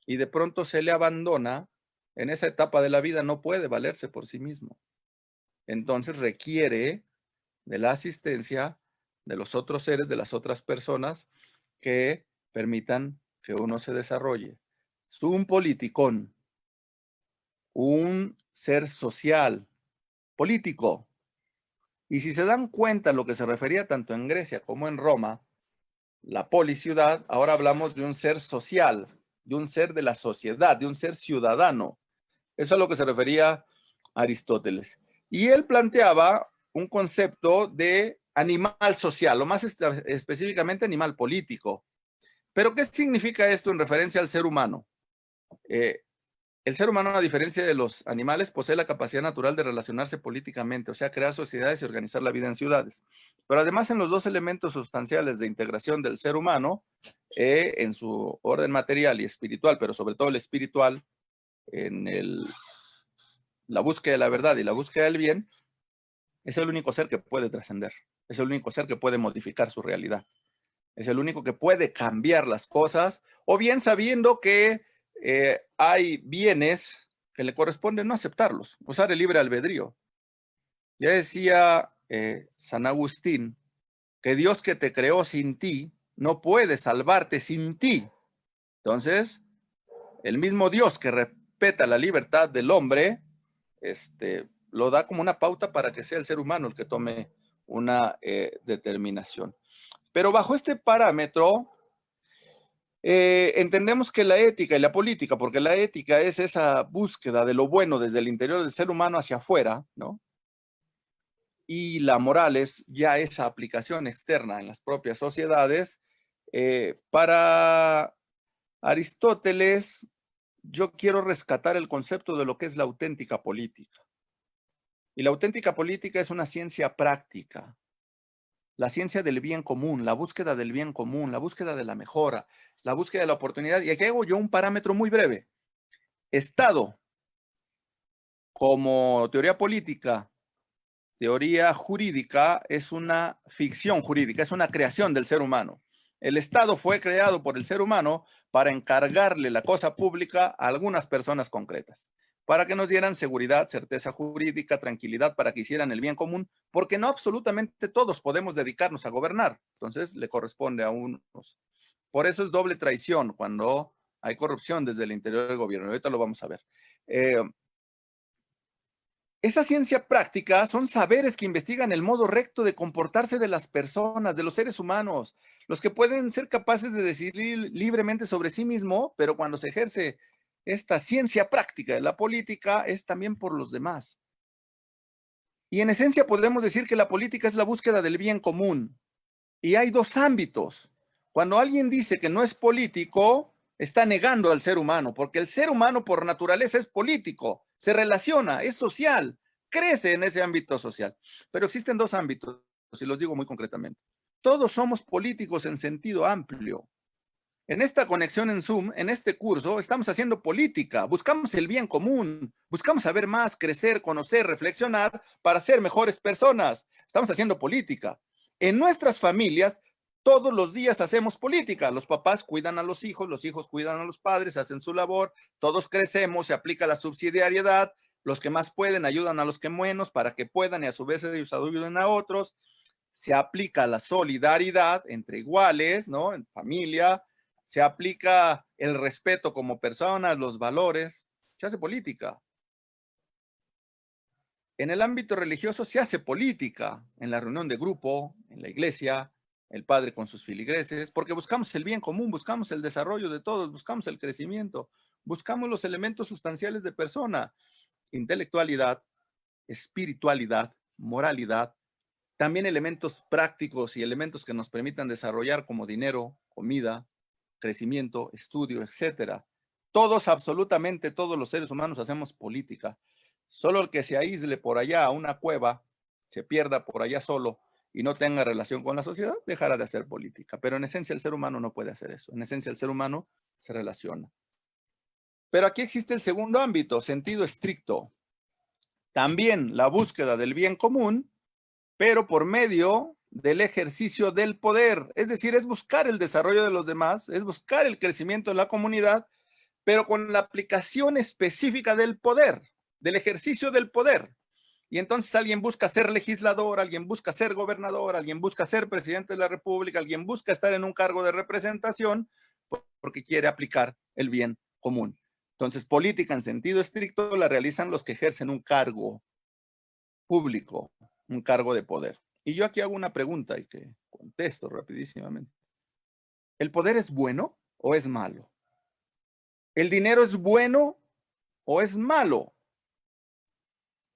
y de pronto se le abandona, en esa etapa de la vida no puede valerse por sí mismo. Entonces requiere de la asistencia de los otros seres, de las otras personas que permitan que uno se desarrolle. Es un politicón, un ser social, político. Y si se dan cuenta lo que se refería tanto en Grecia como en Roma, la policiudad, ahora hablamos de un ser social, de un ser de la sociedad, de un ser ciudadano. Eso es a lo que se refería Aristóteles. Y él planteaba un concepto de animal social, o más específicamente animal político. Pero ¿qué significa esto en referencia al ser humano? El ser humano, a diferencia de los animales, posee la capacidad natural de relacionarse políticamente, o sea, crear sociedades y organizar la vida en ciudades. Pero además, en los dos elementos sustanciales de integración del ser humano, en su orden material y espiritual, pero sobre todo el espiritual, en la búsqueda de la verdad y la búsqueda del bien, es el único ser que puede trascender, es el único ser que puede modificar su realidad, es el único que puede cambiar las cosas, o bien sabiendo que hay bienes que le corresponde no aceptarlos, usar el libre albedrío. Ya decía San Agustín que Dios que te creó sin ti no puede salvarte sin ti. Entonces, el mismo Dios que respeta la libertad del hombre, lo da como una pauta para que sea el ser humano el que tome una determinación. Pero bajo este parámetro, entendemos que la ética y la política, porque la ética es esa búsqueda de lo bueno desde el interior del ser humano hacia afuera, ¿no? Y la moral es ya esa aplicación externa en las propias sociedades. Para Aristóteles, yo quiero rescatar el concepto de lo que es la auténtica política. Y la auténtica política es una ciencia práctica, la ciencia del bien común, la búsqueda del bien común, la búsqueda de la mejora, la búsqueda de la oportunidad. Y aquí hago yo un parámetro muy breve. Estado, como teoría política, teoría jurídica, es una ficción jurídica, es una creación del ser humano. El Estado fue creado por el ser humano para encargarle la cosa pública a algunas personas concretas, para que nos dieran seguridad, certeza jurídica, tranquilidad, para que hicieran el bien común, porque no absolutamente todos podemos dedicarnos a gobernar, entonces le corresponde a unos. Por eso es doble traición cuando hay corrupción desde el interior del gobierno. Ahorita lo vamos a ver. Esa ciencia práctica son saberes que investigan el modo recto de comportarse de las personas, de los seres humanos, los que pueden ser capaces de decidir libremente sobre sí mismo, pero cuando se ejerce esta ciencia práctica de la política es también por los demás. Y en esencia podemos decir que la política es la búsqueda del bien común. Y hay dos ámbitos. Cuando alguien dice que no es político, está negando al ser humano, porque el ser humano por naturaleza es político, se relaciona, es social, crece en ese ámbito social. Pero existen dos ámbitos, y los digo muy concretamente. Todos somos políticos en sentido amplio. En esta conexión en Zoom, en este curso, estamos haciendo política, buscamos el bien común, buscamos saber más, crecer, conocer, reflexionar para ser mejores personas. Estamos haciendo política. En nuestras familias, todos los días hacemos política. Los papás cuidan a los hijos cuidan a los padres, hacen su labor, todos crecemos, se aplica la subsidiariedad, los que más pueden ayudan a los que menos para que puedan y a su vez ellos ayuden a otros. Se aplica la solidaridad entre iguales, ¿no? En familia, se aplica el respeto como personas, los valores, se hace política. En el ámbito religioso se hace política, en la reunión de grupo, en la iglesia, el padre con sus filigreses, porque buscamos el bien común, buscamos el desarrollo de todos, buscamos el crecimiento, buscamos los elementos sustanciales de persona, intelectualidad, espiritualidad, moralidad, también elementos prácticos y elementos que nos permitan desarrollar como dinero, comida, crecimiento, estudio, etcétera. Todos, absolutamente todos los seres humanos hacemos política. Solo el que se aísle por allá a una cueva, se pierda por allá solo y no tenga relación con la sociedad, dejará de hacer política. Pero en esencia el ser humano no puede hacer eso. En esencia el ser humano se relaciona. Pero aquí existe el segundo ámbito, sentido estricto. También la búsqueda del bien común, pero por medio del ejercicio del poder. Es decir, es buscar el desarrollo de los demás, es buscar el crecimiento de la comunidad, pero con la aplicación específica del poder, del ejercicio del poder. Y entonces alguien busca ser legislador, alguien busca ser gobernador, alguien busca ser presidente de la República, alguien busca estar en un cargo de representación porque quiere aplicar el bien común. Entonces, política en sentido estricto la realizan los que ejercen un cargo público, un cargo de poder. Y yo aquí hago una pregunta y que contesto rapidísimamente. ¿El poder es bueno o es malo? ¿El dinero es bueno o es malo?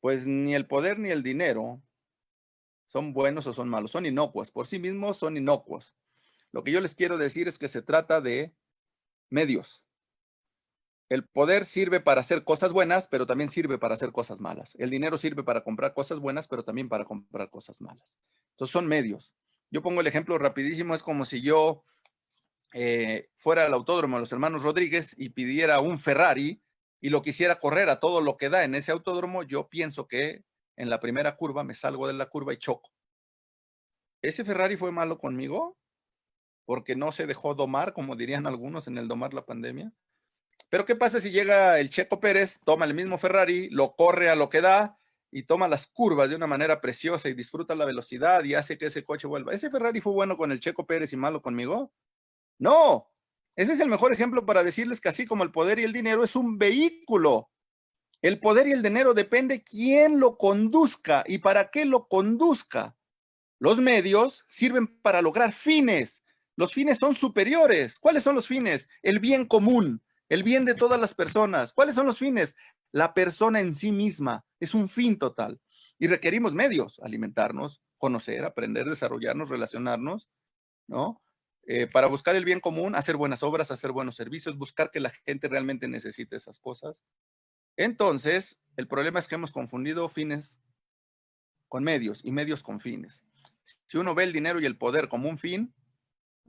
Pues ni el poder ni el dinero son buenos o son malos, son inocuos, por sí mismos son inocuos. Lo que yo les quiero decir es que se trata de medios. El poder sirve para hacer cosas buenas, pero también sirve para hacer cosas malas. El dinero sirve para comprar cosas buenas, pero también para comprar cosas malas. Entonces son medios. Yo pongo el ejemplo rapidísimo, es como si yo fuera al autódromo de los hermanos Rodríguez y pidiera un Ferrari y lo quisiera correr a todo lo que da en ese autódromo, yo pienso que en la primera curva me salgo de la curva y choco. ¿Ese Ferrari fue malo conmigo? Porque no se dejó domar, como dirían algunos en el domar la pandemia. Pero ¿qué pasa si llega el Checo Pérez, toma el mismo Ferrari, lo corre a lo que da y toma las curvas de una manera preciosa y disfruta la velocidad y hace que ese coche vuelva? ¿Ese Ferrari fue bueno con el Checo Pérez y malo conmigo? No, ese es el mejor ejemplo para decirles que así como el poder y el dinero es un vehículo. El poder y el dinero depende quién lo conduzca y para qué lo conduzca. Los medios sirven para lograr fines. Los fines son superiores. ¿Cuáles son los fines? El bien común, el bien de todas las personas. ¿Cuáles son los fines? La persona en sí misma es un fin total. Y requerimos medios, alimentarnos, conocer, aprender, desarrollarnos, relacionarnos, ¿no? Para buscar el bien común, hacer buenas obras, hacer buenos servicios, buscar que la gente realmente necesite esas cosas. Entonces, el problema es que hemos confundido fines con medios y medios con fines. Si uno ve el dinero y el poder como un fin,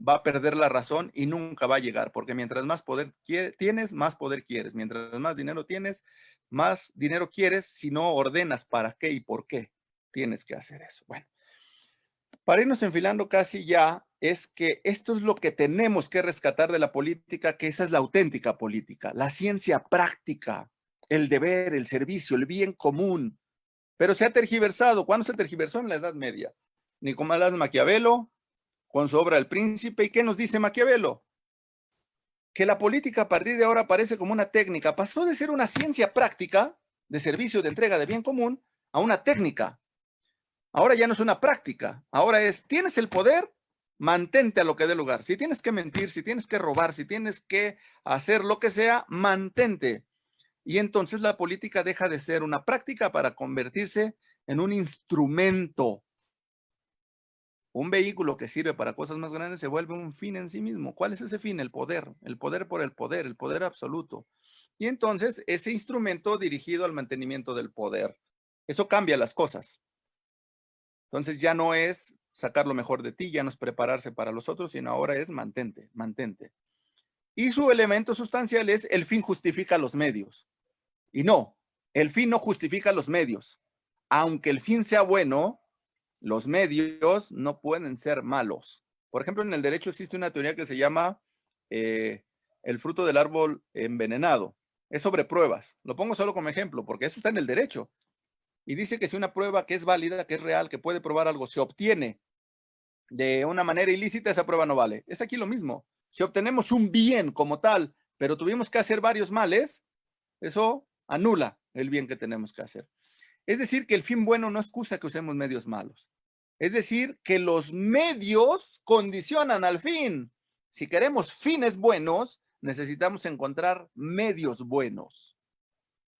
va a perder la razón y nunca va a llegar, porque mientras más poder tienes, más poder quieres. Mientras más dinero tienes, más dinero quieres si no ordenas para qué y por qué tienes que hacer eso. Bueno, para irnos enfilando casi ya, es que esto es lo que tenemos que rescatar de la política, que esa es la auténtica política, la ciencia práctica, el deber, el servicio, el bien común. Pero se ha tergiversado. ¿Cuándo se tergiversó? En la Edad Media. Nicolás Maquiavelo, con su obra El Príncipe. ¿Y qué nos dice Maquiavelo? Que la política a partir de ahora parece como una técnica. Pasó de ser una ciencia práctica, de servicio, de entrega de bien común, a una técnica. Ahora ya no es una práctica, ahora es, tienes el poder, mantente a lo que dé lugar. Si tienes que mentir, si tienes que robar, si tienes que hacer lo que sea, mantente. Y entonces la política deja de ser una práctica para convertirse en un instrumento. Un vehículo que sirve para cosas más grandes se vuelve un fin en sí mismo. ¿Cuál es ese fin? El poder por el poder absoluto. Y entonces ese instrumento dirigido al mantenimiento del poder. Eso cambia las cosas. Entonces ya no es sacar lo mejor de ti, ya no es prepararse para los otros, sino ahora es mantente, mantente. Y su elemento sustancial es el fin justifica los medios. Y no, el fin no justifica los medios. Aunque el fin sea bueno, los medios no pueden ser malos. Por ejemplo, en el derecho existe una teoría que se llama el fruto del árbol envenenado. Es sobre pruebas. Lo pongo solo como ejemplo, porque eso está en el derecho. Y dice que si una prueba que es válida, que es real, que puede probar algo, se obtiene de una manera ilícita, esa prueba no vale. Es aquí lo mismo. Si obtenemos un bien como tal, pero tuvimos que hacer varios males, eso anula el bien que tenemos que hacer. Es decir, que el fin bueno no excusa que usemos medios malos. Es decir, que los medios condicionan al fin. Si queremos fines buenos, necesitamos encontrar medios buenos.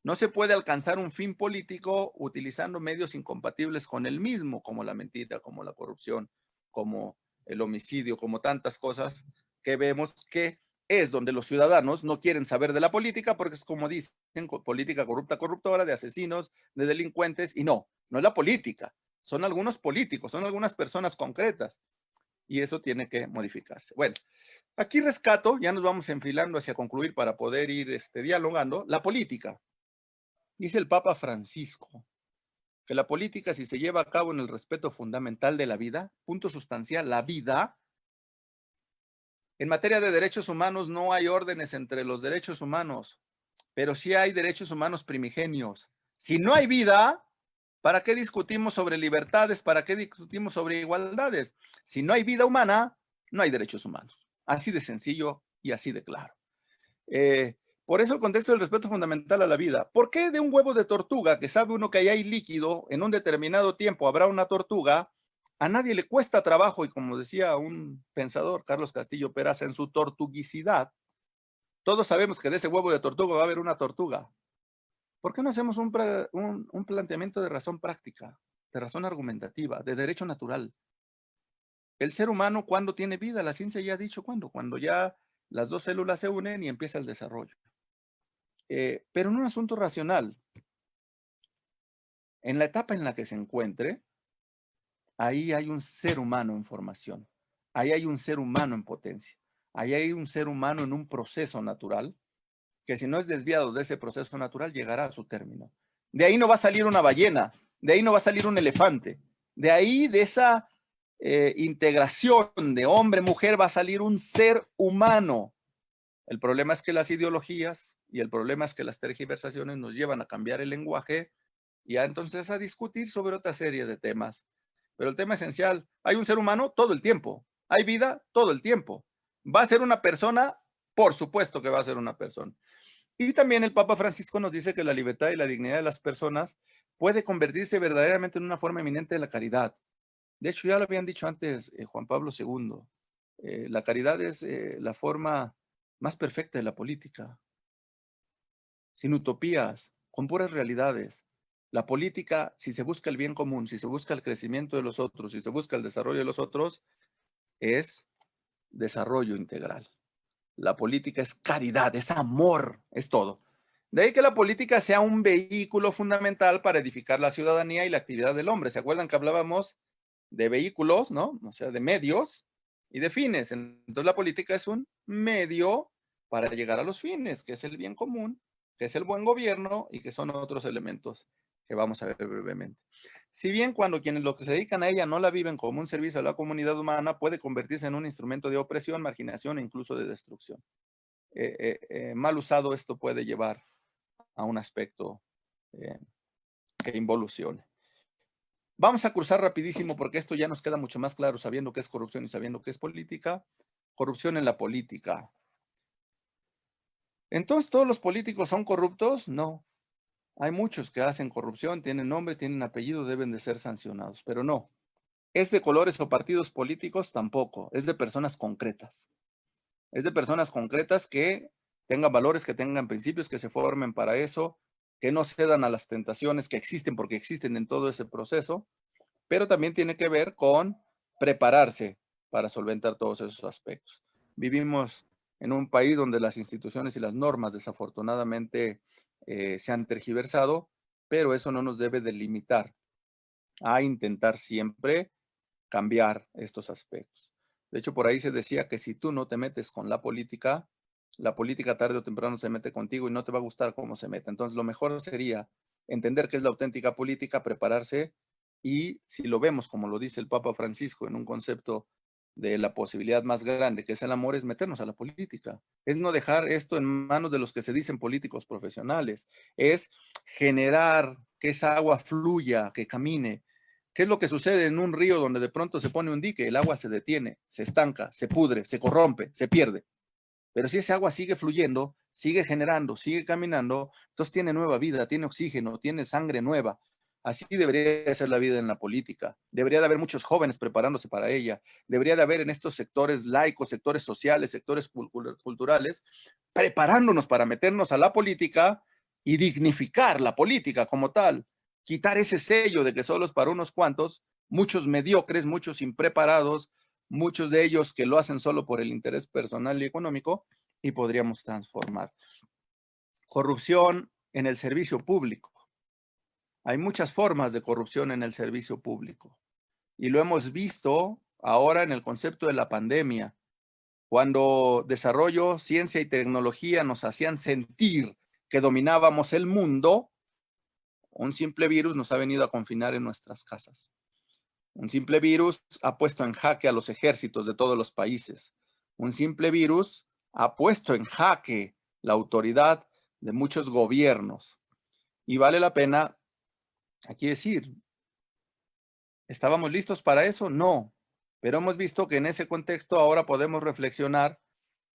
No se puede alcanzar un fin político utilizando medios incompatibles con el mismo, como la mentira, como la corrupción, como el homicidio, como tantas cosas que vemos que es donde los ciudadanos no quieren saber de la política porque es como dicen, política corrupta, corruptora, de asesinos, de delincuentes, y no es la política, son algunos políticos, son algunas personas concretas y eso tiene que modificarse. Bueno, aquí rescato, ya nos vamos enfilando hacia concluir para poder ir dialogando, la política. Dice el Papa Francisco que la política, si se lleva a cabo en el respeto fundamental de la vida, punto sustancial, la vida, en materia de derechos humanos no hay órdenes entre los derechos humanos, pero sí hay derechos humanos primigenios. Si no hay vida, ¿para qué discutimos sobre libertades? ¿Para qué discutimos sobre igualdades? Si no hay vida humana, no hay derechos humanos. Así de sencillo y así de claro. Por eso el contexto del respeto fundamental a la vida. ¿Por qué de un huevo de tortuga, que sabe uno que ahí hay líquido, en un determinado tiempo habrá una tortuga, a nadie le cuesta trabajo, y como decía un pensador, Carlos Castillo Peraza, en su tortuguicidad, todos sabemos que de ese huevo de tortuga va a haber una tortuga? ¿Por qué no hacemos un planteamiento de razón práctica, de razón argumentativa, de derecho natural? El ser humano, ¿cuándo tiene vida? La ciencia ya ha dicho cuándo, cuando ya las dos células se unen y empieza el desarrollo. Pero en un asunto racional, en la etapa en la que se encuentre, ahí hay un ser humano en formación, ahí hay un ser humano en potencia, ahí hay un ser humano en un proceso natural, que si no es desviado de ese proceso natural, llegará a su término. De ahí no va a salir una ballena, de ahí no va a salir un elefante, de ahí, de esa integración de hombre-mujer, va a salir un ser humano. El problema es que las ideologías y el problema es que las tergiversaciones nos llevan a cambiar el lenguaje y entonces a discutir sobre otra serie de temas. Pero el tema esencial, hay un ser humano todo el tiempo, hay vida todo el tiempo. ¿Va a ser una persona? Por supuesto que va a ser una persona. Y también el Papa Francisco nos dice que la libertad y la dignidad de las personas puede convertirse verdaderamente en una forma eminente de la caridad. De hecho, ya lo habían dicho antes Juan Pablo II. La caridad es la forma más perfecta de la política, sin utopías, con puras realidades. La política, si se busca el bien común, si se busca el crecimiento de los otros, si se busca el desarrollo de los otros, es desarrollo integral. La política es caridad, es amor, es todo. De ahí que la política sea un vehículo fundamental para edificar la ciudadanía y la actividad del hombre. ¿Se acuerdan que hablábamos de vehículos, ¿no? O sea, de medios y de fines. Entonces la política es un medio para llegar a los fines, que es el bien común, que es el buen gobierno y que son otros elementos que vamos a ver brevemente. Si bien cuando quienes lo que se dedican a ella no la viven como un servicio a la comunidad humana, puede convertirse en un instrumento de opresión, marginación e incluso de destrucción. Mal usado, esto puede llevar a un aspecto que involucione. Vamos a cruzar rapidísimo porque esto ya nos queda mucho más claro sabiendo qué es corrupción y sabiendo qué es política. Corrupción en la política. Entonces, ¿todos los políticos son corruptos? No. Hay muchos que hacen corrupción, tienen nombre, tienen apellido, deben de ser sancionados, pero no. ¿Es de colores o partidos políticos? Tampoco. Es de personas concretas. Es de personas concretas que tengan valores, que tengan principios, que se formen para eso, que no cedan a las tentaciones que existen porque existen en todo ese proceso, pero también tiene que ver con prepararse para solventar todos esos aspectos. Vivimos en un país donde las instituciones y las normas desafortunadamente se han tergiversado, pero eso no nos debe delimitar a intentar siempre cambiar estos aspectos. De hecho, por ahí se decía que si tú no te metes con la política, la política tarde o temprano se mete contigo y no te va a gustar cómo se mete. Entonces, lo mejor sería entender qué es la auténtica política, prepararse y si lo vemos, como lo dice el Papa Francisco, en un concepto de la posibilidad más grande, que es el amor, es meternos a la política. Es no dejar esto en manos de los que se dicen políticos profesionales. Es generar que esa agua fluya, que camine. ¿Qué es lo que sucede en un río donde de pronto se pone un dique? El agua se detiene, se estanca, se pudre, se corrompe, se pierde. Pero si ese agua sigue fluyendo, sigue generando, sigue caminando, entonces tiene nueva vida, tiene oxígeno, tiene sangre nueva. Así debería ser la vida en la política. Debería de haber muchos jóvenes preparándose para ella. Debería de haber en estos sectores laicos, sectores sociales, sectores culturales, preparándonos para meternos a la política y dignificar la política como tal. Quitar ese sello de que solo es para unos cuantos, muchos mediocres, muchos impreparados, muchos de ellos que lo hacen solo por el interés personal y económico, y podríamos transformar. Corrupción en el servicio público. Hay muchas formas de corrupción en el servicio público y lo hemos visto ahora en el concepto de la pandemia, cuando desarrollo, ciencia y tecnología nos hacían sentir que dominábamos el mundo, un simple virus nos ha venido a confinar en nuestras casas. Un simple virus ha puesto en jaque a los ejércitos de todos los países. Un simple virus ha puesto en jaque la autoridad de muchos gobiernos. Y vale la pena aquí decir, ¿estábamos listos para eso? No. Pero hemos visto que en ese contexto ahora podemos reflexionar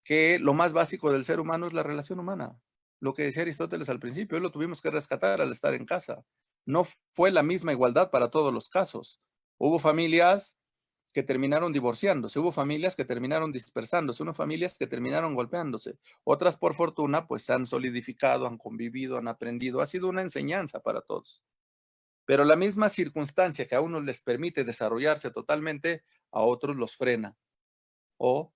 que lo más básico del ser humano es la relación humana. Lo que decía Aristóteles al principio, hoy lo tuvimos que rescatar al estar en casa. No fue la misma igualdad para todos los casos. Hubo familias que terminaron divorciándose, hubo familias que terminaron dispersándose, hubo familias que terminaron golpeándose. Otras, por fortuna, pues se han solidificado, han convivido, han aprendido. Ha sido una enseñanza para todos. Pero la misma circunstancia que a unos les permite desarrollarse totalmente, a otros los frena o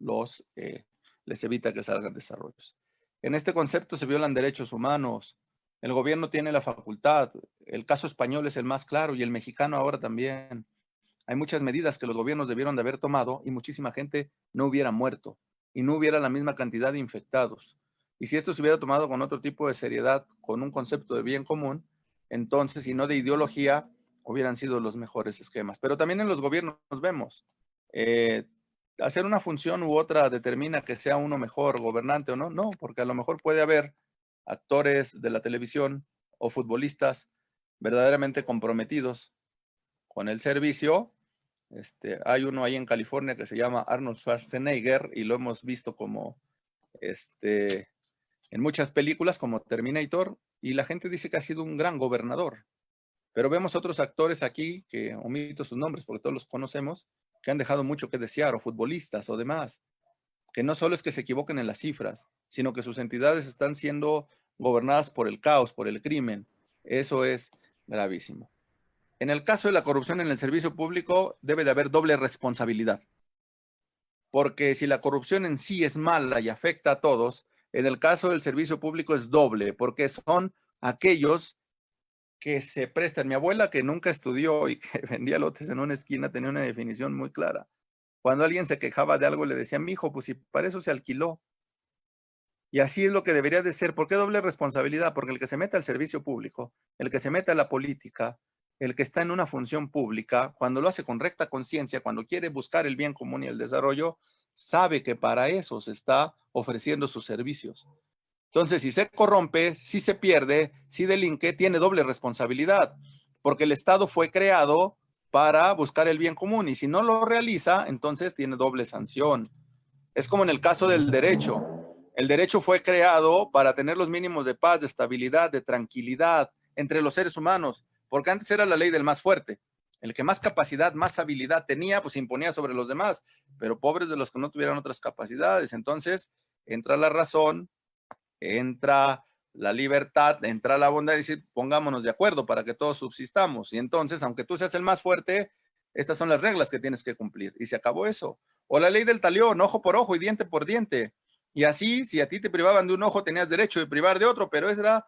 les evita que salgan desarrollos. En este concepto se violan derechos humanos. El gobierno tiene la facultad. El caso español es el más claro y el mexicano ahora también. Hay muchas medidas que los gobiernos debieron de haber tomado y muchísima gente no hubiera muerto y no hubiera la misma cantidad de infectados. Y si esto se hubiera tomado con otro tipo de seriedad, con un concepto de bien común, entonces, y no de ideología, hubieran sido los mejores esquemas. Pero también en los gobiernos vemos, eh, hacer una función u otra determina que sea uno mejor gobernante o no. No, porque a lo mejor puede haber actores de la televisión o futbolistas verdaderamente comprometidos con el servicio. Hay uno ahí en California que se llama Arnold Schwarzenegger y lo hemos visto como en muchas películas como Terminator y la gente dice que ha sido un gran gobernador. Pero vemos otros actores aquí, que omito sus nombres porque todos los conocemos, que han dejado mucho que desear, o futbolistas o demás, que no solo es que se equivoquen en las cifras, sino que sus entidades están siendo gobernadas por el caos, por el crimen. Eso es gravísimo. En el caso de la corrupción en el servicio público, debe de haber doble responsabilidad. Porque si la corrupción en sí es mala y afecta a todos, en el caso del servicio público es doble, porque son aquellos que se prestan. Mi abuela, que nunca estudió y que vendía lotes en una esquina, tenía una definición muy clara. Cuando alguien se quejaba de algo, le decía, mi hijo, pues si para eso se alquiló. Y así es lo que debería de ser. ¿Por qué doble responsabilidad? Porque el que se mete al servicio público, el que se mete a la política, el que está en una función pública, cuando lo hace con recta conciencia, cuando quiere buscar el bien común y el desarrollo, sabe que para eso se está ofreciendo sus servicios. Entonces, si se corrompe, si se pierde, si delinque, tiene doble responsabilidad, porque el Estado fue creado para buscar el bien común y si no lo realiza, entonces tiene doble sanción. Es como en el caso del derecho. El derecho fue creado para tener los mínimos de paz, de estabilidad, de tranquilidad entre los seres humanos, porque antes era la ley del más fuerte. El que más capacidad, más habilidad tenía, pues imponía sobre los demás, pero pobres de los que no tuvieran otras capacidades. Entonces entra la razón, entra la libertad, entra la bondad y decir, pongámonos de acuerdo para que todos subsistamos. Y entonces, aunque tú seas el más fuerte, estas son las reglas que tienes que cumplir. Y se acabó eso. O la ley del talión, ojo por ojo y diente por diente. Y así, si a ti te privaban de un ojo, tenías derecho de privar de otro, pero era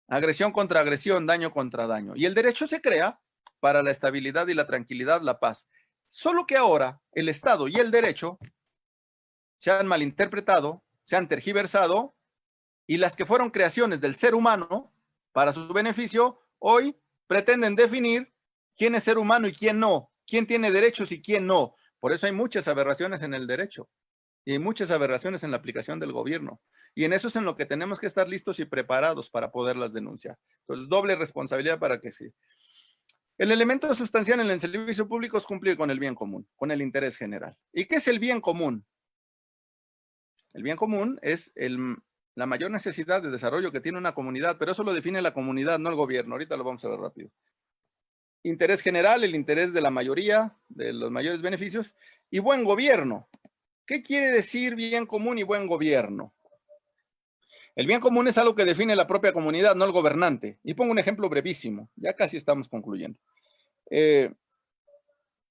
agresión contra agresión, daño contra daño. Y el derecho se crea para la estabilidad y la tranquilidad, la paz. Solo que ahora el Estado y el derecho se han malinterpretado, se han tergiversado, y las que fueron creaciones del ser humano para su beneficio, hoy pretenden definir quién es ser humano y quién no, quién tiene derechos y quién no. Por eso hay muchas aberraciones en el derecho y hay muchas aberraciones en la aplicación del gobierno. Y en eso es en lo que tenemos que estar listos y preparados para poderlas denunciar. Entonces, doble responsabilidad para que sí. El elemento sustancial en el servicio público es cumplir con el bien común, con el interés general. ¿Y qué es el bien común? El bien común es la mayor necesidad de desarrollo que tiene una comunidad, pero eso lo define la comunidad, no el gobierno. Ahorita lo vamos a ver rápido. Interés general, el interés de la mayoría, de los mayores beneficios, y buen gobierno. ¿Qué quiere decir bien común y buen gobierno? El bien común es algo que define la propia comunidad, no el gobernante. Y pongo un ejemplo brevísimo, ya casi estamos concluyendo.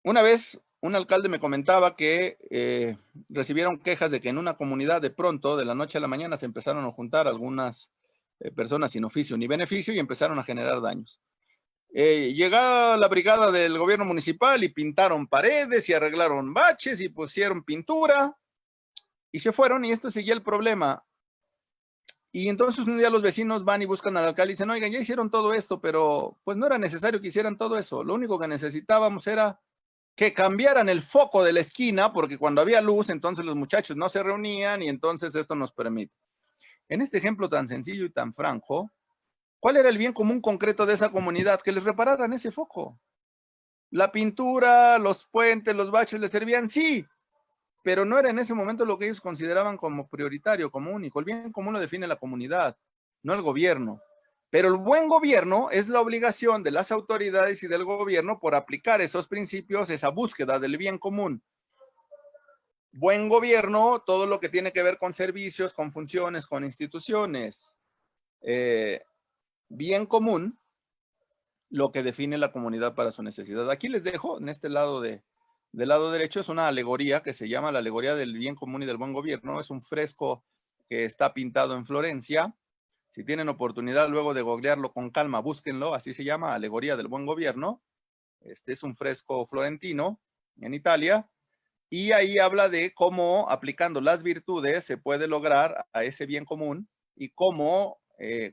Una vez un alcalde me comentaba que recibieron quejas de que en una comunidad de pronto, de la noche a la mañana, se empezaron a juntar algunas personas sin oficio ni beneficio y empezaron a generar daños. Llegó la brigada del gobierno municipal y pintaron paredes y arreglaron baches y pusieron pintura y se fueron, y esto seguía el problema. Y entonces un día los vecinos van y buscan al alcalde y dicen, oigan, ya hicieron todo esto, pero pues no era necesario que hicieran todo eso. Lo único que necesitábamos era que cambiaran el foco de la esquina, porque cuando había luz, entonces los muchachos no se reunían y entonces esto nos permite. En este ejemplo tan sencillo y tan franco, ¿cuál era el bien común concreto de esa comunidad? Que les repararan ese foco. La pintura, los puentes, los baches les servían, sí, pero no era en ese momento lo que ellos consideraban como prioritario, como único. El bien común lo define la comunidad, no el gobierno. Pero el buen gobierno es la obligación de las autoridades y del gobierno por aplicar esos principios, esa búsqueda del bien común. Buen gobierno, todo lo que tiene que ver con servicios, con funciones, con instituciones. Bien común, lo que define la comunidad para su necesidad. Aquí les dejo, en este lado del lado derecho, es una alegoría que se llama la alegoría del bien común y del buen gobierno. Es un fresco que está pintado en Florencia. Si tienen oportunidad luego de googlearlo con calma, búsquenlo, así se llama, Alegoría del Buen Gobierno. Este es un fresco florentino en Italia, y ahí habla de cómo aplicando las virtudes se puede lograr a ese bien común y cómo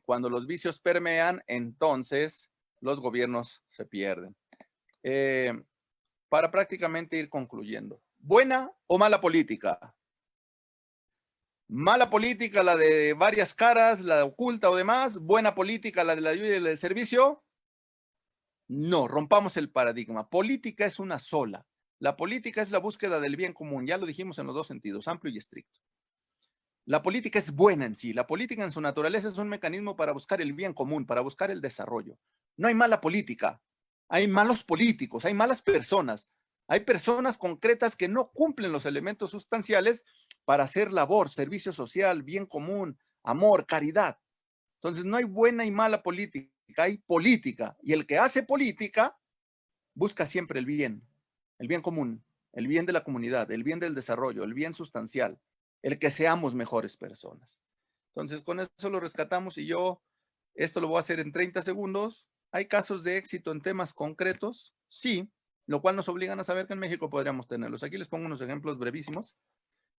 cuando los vicios permean, entonces los gobiernos se pierden. Para prácticamente ir concluyendo, ¿buena o mala política? Mala política, la de varias caras, la oculta o demás. Buena política, la de la ayuda y del servicio. No, rompamos el paradigma. Política es una sola. La política es la búsqueda del bien común. Ya lo dijimos en los dos sentidos, amplio y estricto. La política es buena en sí. La política en su naturaleza es un mecanismo para buscar el bien común, para buscar el desarrollo. No hay mala política. Hay malos políticos, hay malas personas. Hay personas concretas que no cumplen los elementos sustanciales para hacer labor, servicio social, bien común, amor, caridad. Entonces no hay buena y mala política, hay política. Y el que hace política busca siempre el bien común, el bien de la comunidad, el bien del desarrollo, el bien sustancial, el que seamos mejores personas. Entonces con eso lo rescatamos y yo esto lo voy a hacer en 30 segundos. ¿Hay casos de éxito en temas concretos? Sí, lo cual nos obligan a saber que en México podríamos tenerlos. Aquí les pongo unos ejemplos brevísimos.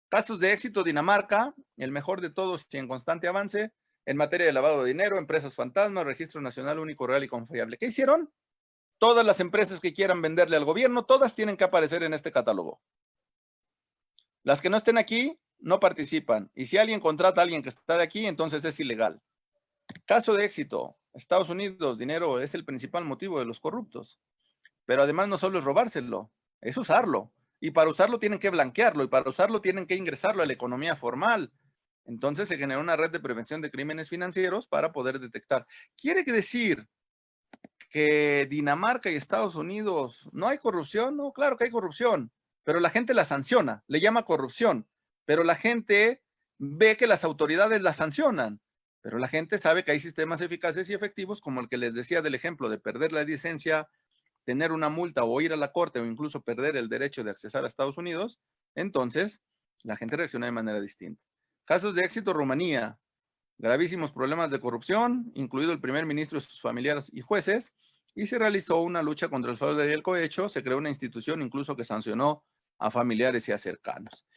Casos de éxito: Dinamarca, el mejor de todos y en constante avance en materia de lavado de dinero, empresas fantasma, registro nacional único, real y confiable. ¿Qué hicieron? Todas las empresas que quieran venderle al gobierno, todas tienen que aparecer en este catálogo. Las que no estén aquí, no participan. Y si alguien contrata a alguien que está de aquí, entonces es ilegal. Caso de éxito: Estados Unidos, dinero es el principal motivo de los corruptos. Pero además no solo es robárselo, es usarlo. Y para usarlo tienen que blanquearlo, y para usarlo tienen que ingresarlo a la economía formal. Entonces se generó una red de prevención de crímenes financieros para poder detectar. ¿Quiere decir que Dinamarca y Estados Unidos no hay corrupción? No, claro que hay corrupción, pero la gente la sanciona, le llama corrupción, pero la gente ve que las autoridades la sancionan, pero la gente sabe que hay sistemas eficaces y efectivos, como el que les decía del ejemplo de perder la licencia, tener una multa o ir a la corte o incluso perder el derecho de accesar a Estados Unidos. Entonces la gente reacciona de manera distinta. Casos de éxito: Rumanía, gravísimos problemas de corrupción, incluido el primer ministro, sus familiares y jueces, y se realizó una lucha contra el fraude y el cohecho. Se creó una institución incluso que sancionó a familiares y a cercanos.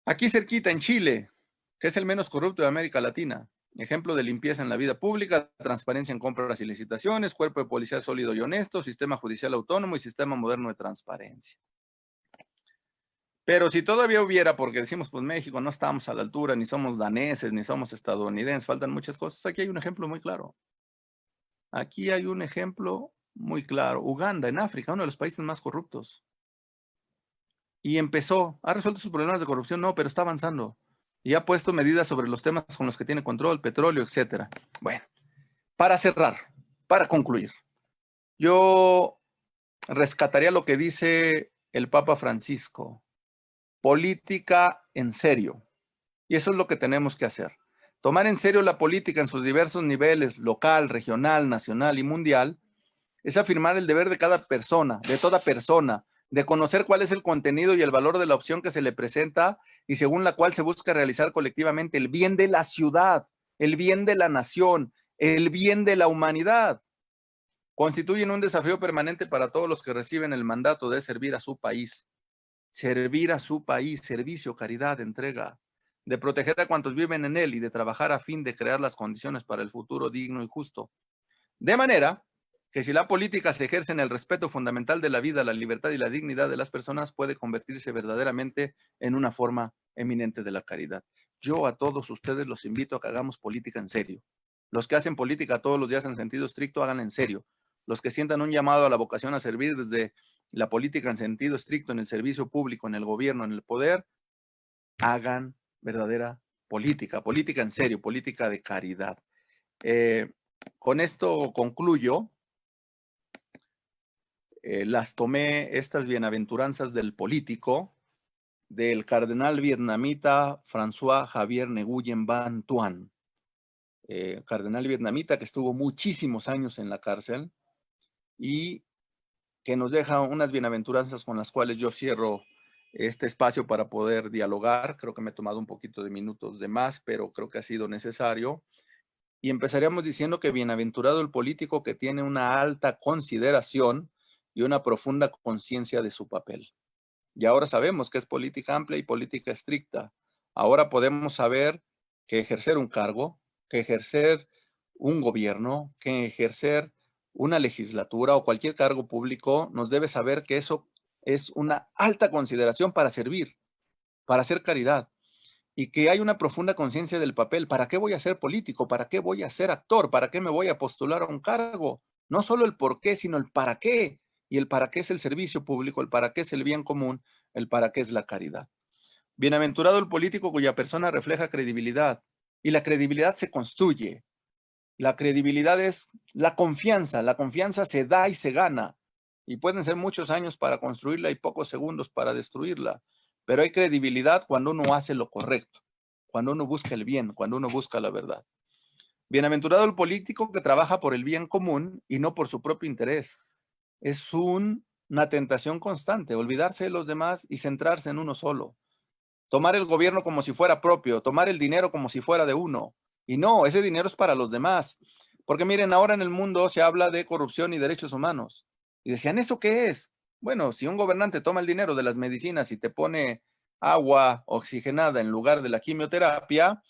Aquí cerquita, en Chile, que es el menos corrupto de América Latina. Ejemplo de limpieza en la vida pública, transparencia en compras y licitaciones, cuerpo de policía sólido y honesto, sistema judicial autónomo y sistema moderno de transparencia. Pero si todavía hubiera, porque decimos, pues México no estamos a la altura, ni somos daneses, ni somos estadounidenses, faltan muchas cosas, aquí hay un ejemplo muy claro. Aquí hay un ejemplo muy claro. Uganda, en África, uno de los países más corruptos. Y empezó, ¿ha resuelto sus problemas de corrupción? No, pero está avanzando. Y ha puesto medidas sobre los temas con los que tiene control, petróleo, etcétera. Bueno, para cerrar, para concluir, yo rescataría lo que dice el Papa Francisco: política en serio. Y eso es lo que tenemos que hacer. Tomar en serio la política en sus diversos niveles, local, regional, nacional y mundial, es afirmar el deber de cada persona, de toda persona, de conocer cuál es el contenido y el valor de la opción que se le presenta y según la cual se busca realizar colectivamente el bien de la ciudad, el bien de la nación, el bien de la humanidad. Constituyen un desafío permanente para todos los que reciben el mandato de servir a su país. Servir a su país, servicio, caridad, entrega, de proteger a cuantos viven en él y de trabajar a fin de crear las condiciones para el futuro digno y justo. De manera que si la política se ejerce en el respeto fundamental de la vida, la libertad y la dignidad de las personas, puede convertirse verdaderamente en una forma eminente de la caridad. Yo a todos ustedes los invito a que hagamos política en serio. Los que hacen política todos los días en sentido estricto, hagan en serio. Los que sientan un llamado a la vocación a servir desde la política en sentido estricto, en el servicio público, en el gobierno, en el poder, hagan verdadera política, política en serio, política de caridad. Con esto concluyo. Las tomé, estas bienaventuranzas del político, del cardenal vietnamita François Xavier Nguyen Van Thuan, cardenal vietnamita que estuvo muchísimos años en la cárcel y que nos deja unas bienaventuranzas con las cuales yo cierro este espacio para poder dialogar. Creo que me he tomado un poquito de minutos de más, pero creo que ha sido necesario. Y empezaríamos diciendo que bienaventurado el político que tiene una alta consideración y una profunda conciencia de su papel. Y ahora sabemos que es política amplia y política estricta. Ahora podemos saber que ejercer un cargo, que ejercer un gobierno, que ejercer una legislatura o cualquier cargo público, nos debe saber que eso es una alta consideración para servir, para hacer caridad, y que hay una profunda conciencia del papel. ¿Para qué voy a ser político? ¿Para qué voy a ser actor? ¿Para qué me voy a postular a un cargo? No solo el por qué, sino el para qué. Y el para qué es el servicio público, el para qué es el bien común, el para qué es la caridad. Bienaventurado el político cuya persona refleja credibilidad. Y la credibilidad se construye. La credibilidad es la confianza. La confianza se da y se gana. Y pueden ser muchos años para construirla y pocos segundos para destruirla. Pero hay credibilidad cuando uno hace lo correcto, cuando uno busca el bien, cuando uno busca la verdad. Bienaventurado el político que trabaja por el bien común y no por su propio interés. Es una tentación constante, olvidarse de los demás y centrarse en uno solo. Tomar el gobierno como si fuera propio, tomar el dinero como si fuera de uno. Y no, ese dinero es para los demás. Porque miren, ahora en el mundo se habla de corrupción y derechos humanos. Y decían, ¿eso qué es? Bueno, si un gobernante toma el dinero de las medicinas y te pone agua oxigenada en lugar de la quimioterapia,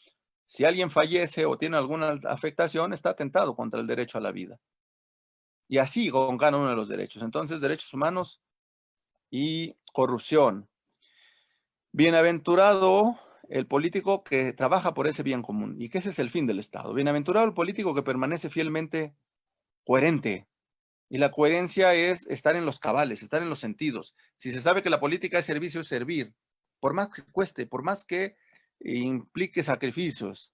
si alguien fallece o tiene alguna afectación, está atentado contra el derecho a la vida. Y así con cada uno de los derechos. Entonces, derechos humanos y corrupción. Bienaventurado el político que trabaja por ese bien común y que ese es el fin del Estado. Bienaventurado el político que permanece fielmente coherente. Y la coherencia es estar en los cabales, estar en los sentidos. Si se sabe que la política es servicio, es servir. Por más que cueste, por más que implique sacrificios.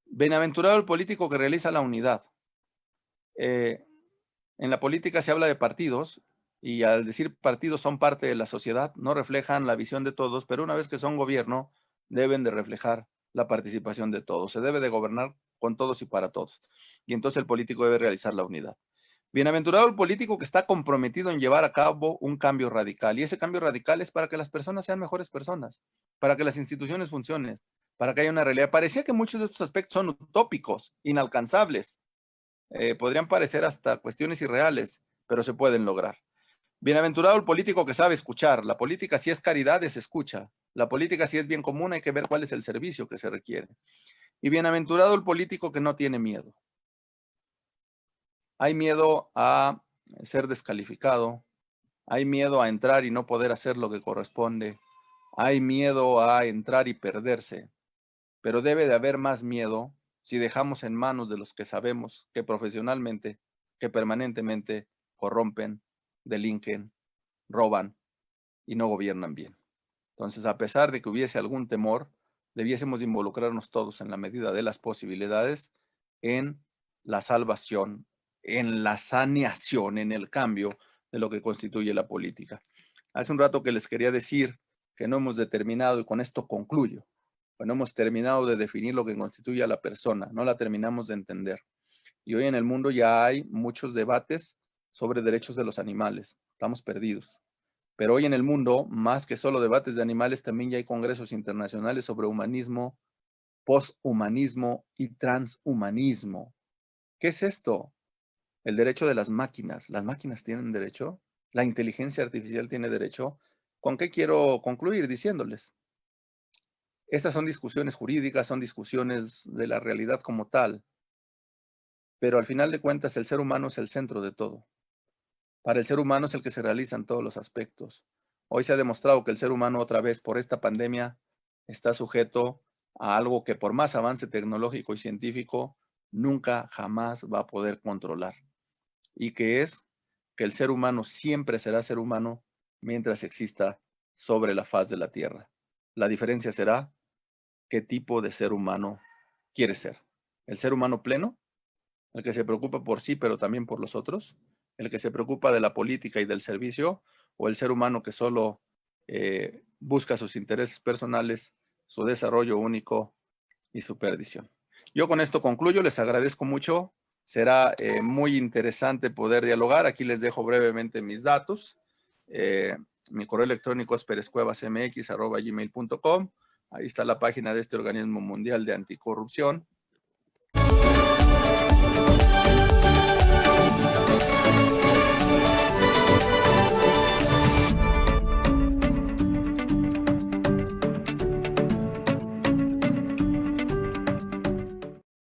Bienaventurado el político que realiza la unidad. En la política se habla de partidos y al decir partidos son parte de la sociedad, no reflejan la visión de todos, pero una vez que son gobierno, deben de reflejar la participación de todos. Se debe de gobernar con todos y para todos. Y entonces el político debe realizar la unidad. Bienaventurado el político que está comprometido en llevar a cabo un cambio radical. Y ese cambio radical es para que las personas sean mejores personas, para que las instituciones funcionen, para que haya una realidad. Parecía que muchos de estos aspectos son utópicos, inalcanzables. Podrían parecer hasta cuestiones irreales, pero se pueden lograr. Bienaventurado el político que sabe escuchar. La política, si es caridad, es escucha. La política, si es bien común, hay que ver cuál es el servicio que se requiere. Y bienaventurado el político que no tiene miedo. Hay miedo a ser descalificado, hay miedo a entrar y no poder hacer lo que corresponde, hay miedo a entrar y perderse, pero debe de haber más miedo si dejamos en manos de los que sabemos que profesionalmente, que permanentemente corrompen, delinquen, roban y no gobiernan bien. Entonces, a pesar de que hubiese algún temor, debiésemos involucrarnos todos en la medida de las posibilidades en la salvación, en la saneación, en el cambio de lo que constituye la política. Hace un rato que les quería decir que no hemos determinado, y con esto concluyo, que no hemos terminado de definir lo que constituye a la persona, no la terminamos de entender. Y hoy en el mundo ya hay muchos debates sobre derechos de los animales. Estamos perdidos. Pero hoy en el mundo, más que solo debates de animales, también ya hay congresos internacionales sobre humanismo, poshumanismo y transhumanismo. ¿Qué es esto? El derecho de las máquinas. ¿Las máquinas tienen derecho? ¿La inteligencia artificial tiene derecho? ¿Con qué quiero concluir? Diciéndoles, estas son discusiones jurídicas, son discusiones de la realidad como tal, pero al final de cuentas el ser humano es el centro de todo. Para el ser humano es el que se realizan todos los aspectos. Hoy se ha demostrado que el ser humano otra vez por esta pandemia está sujeto a algo que por más avance tecnológico y científico nunca jamás va a poder controlar. Y que es que el ser humano siempre será ser humano mientras exista sobre la faz de la Tierra. La diferencia será qué tipo de ser humano quiere ser. ¿El ser humano pleno? ¿El que se preocupa por sí pero también por los otros? ¿El que se preocupa de la política y del servicio? ¿O el ser humano que solo busca sus intereses personales, su desarrollo único y su perdición? Yo con esto concluyo, les agradezco mucho. Será muy interesante poder dialogar. Aquí les dejo brevemente mis datos. Mi correo electrónico es perezcuevasmx@gmail.com. Ahí está la página de este organismo mundial de anticorrupción.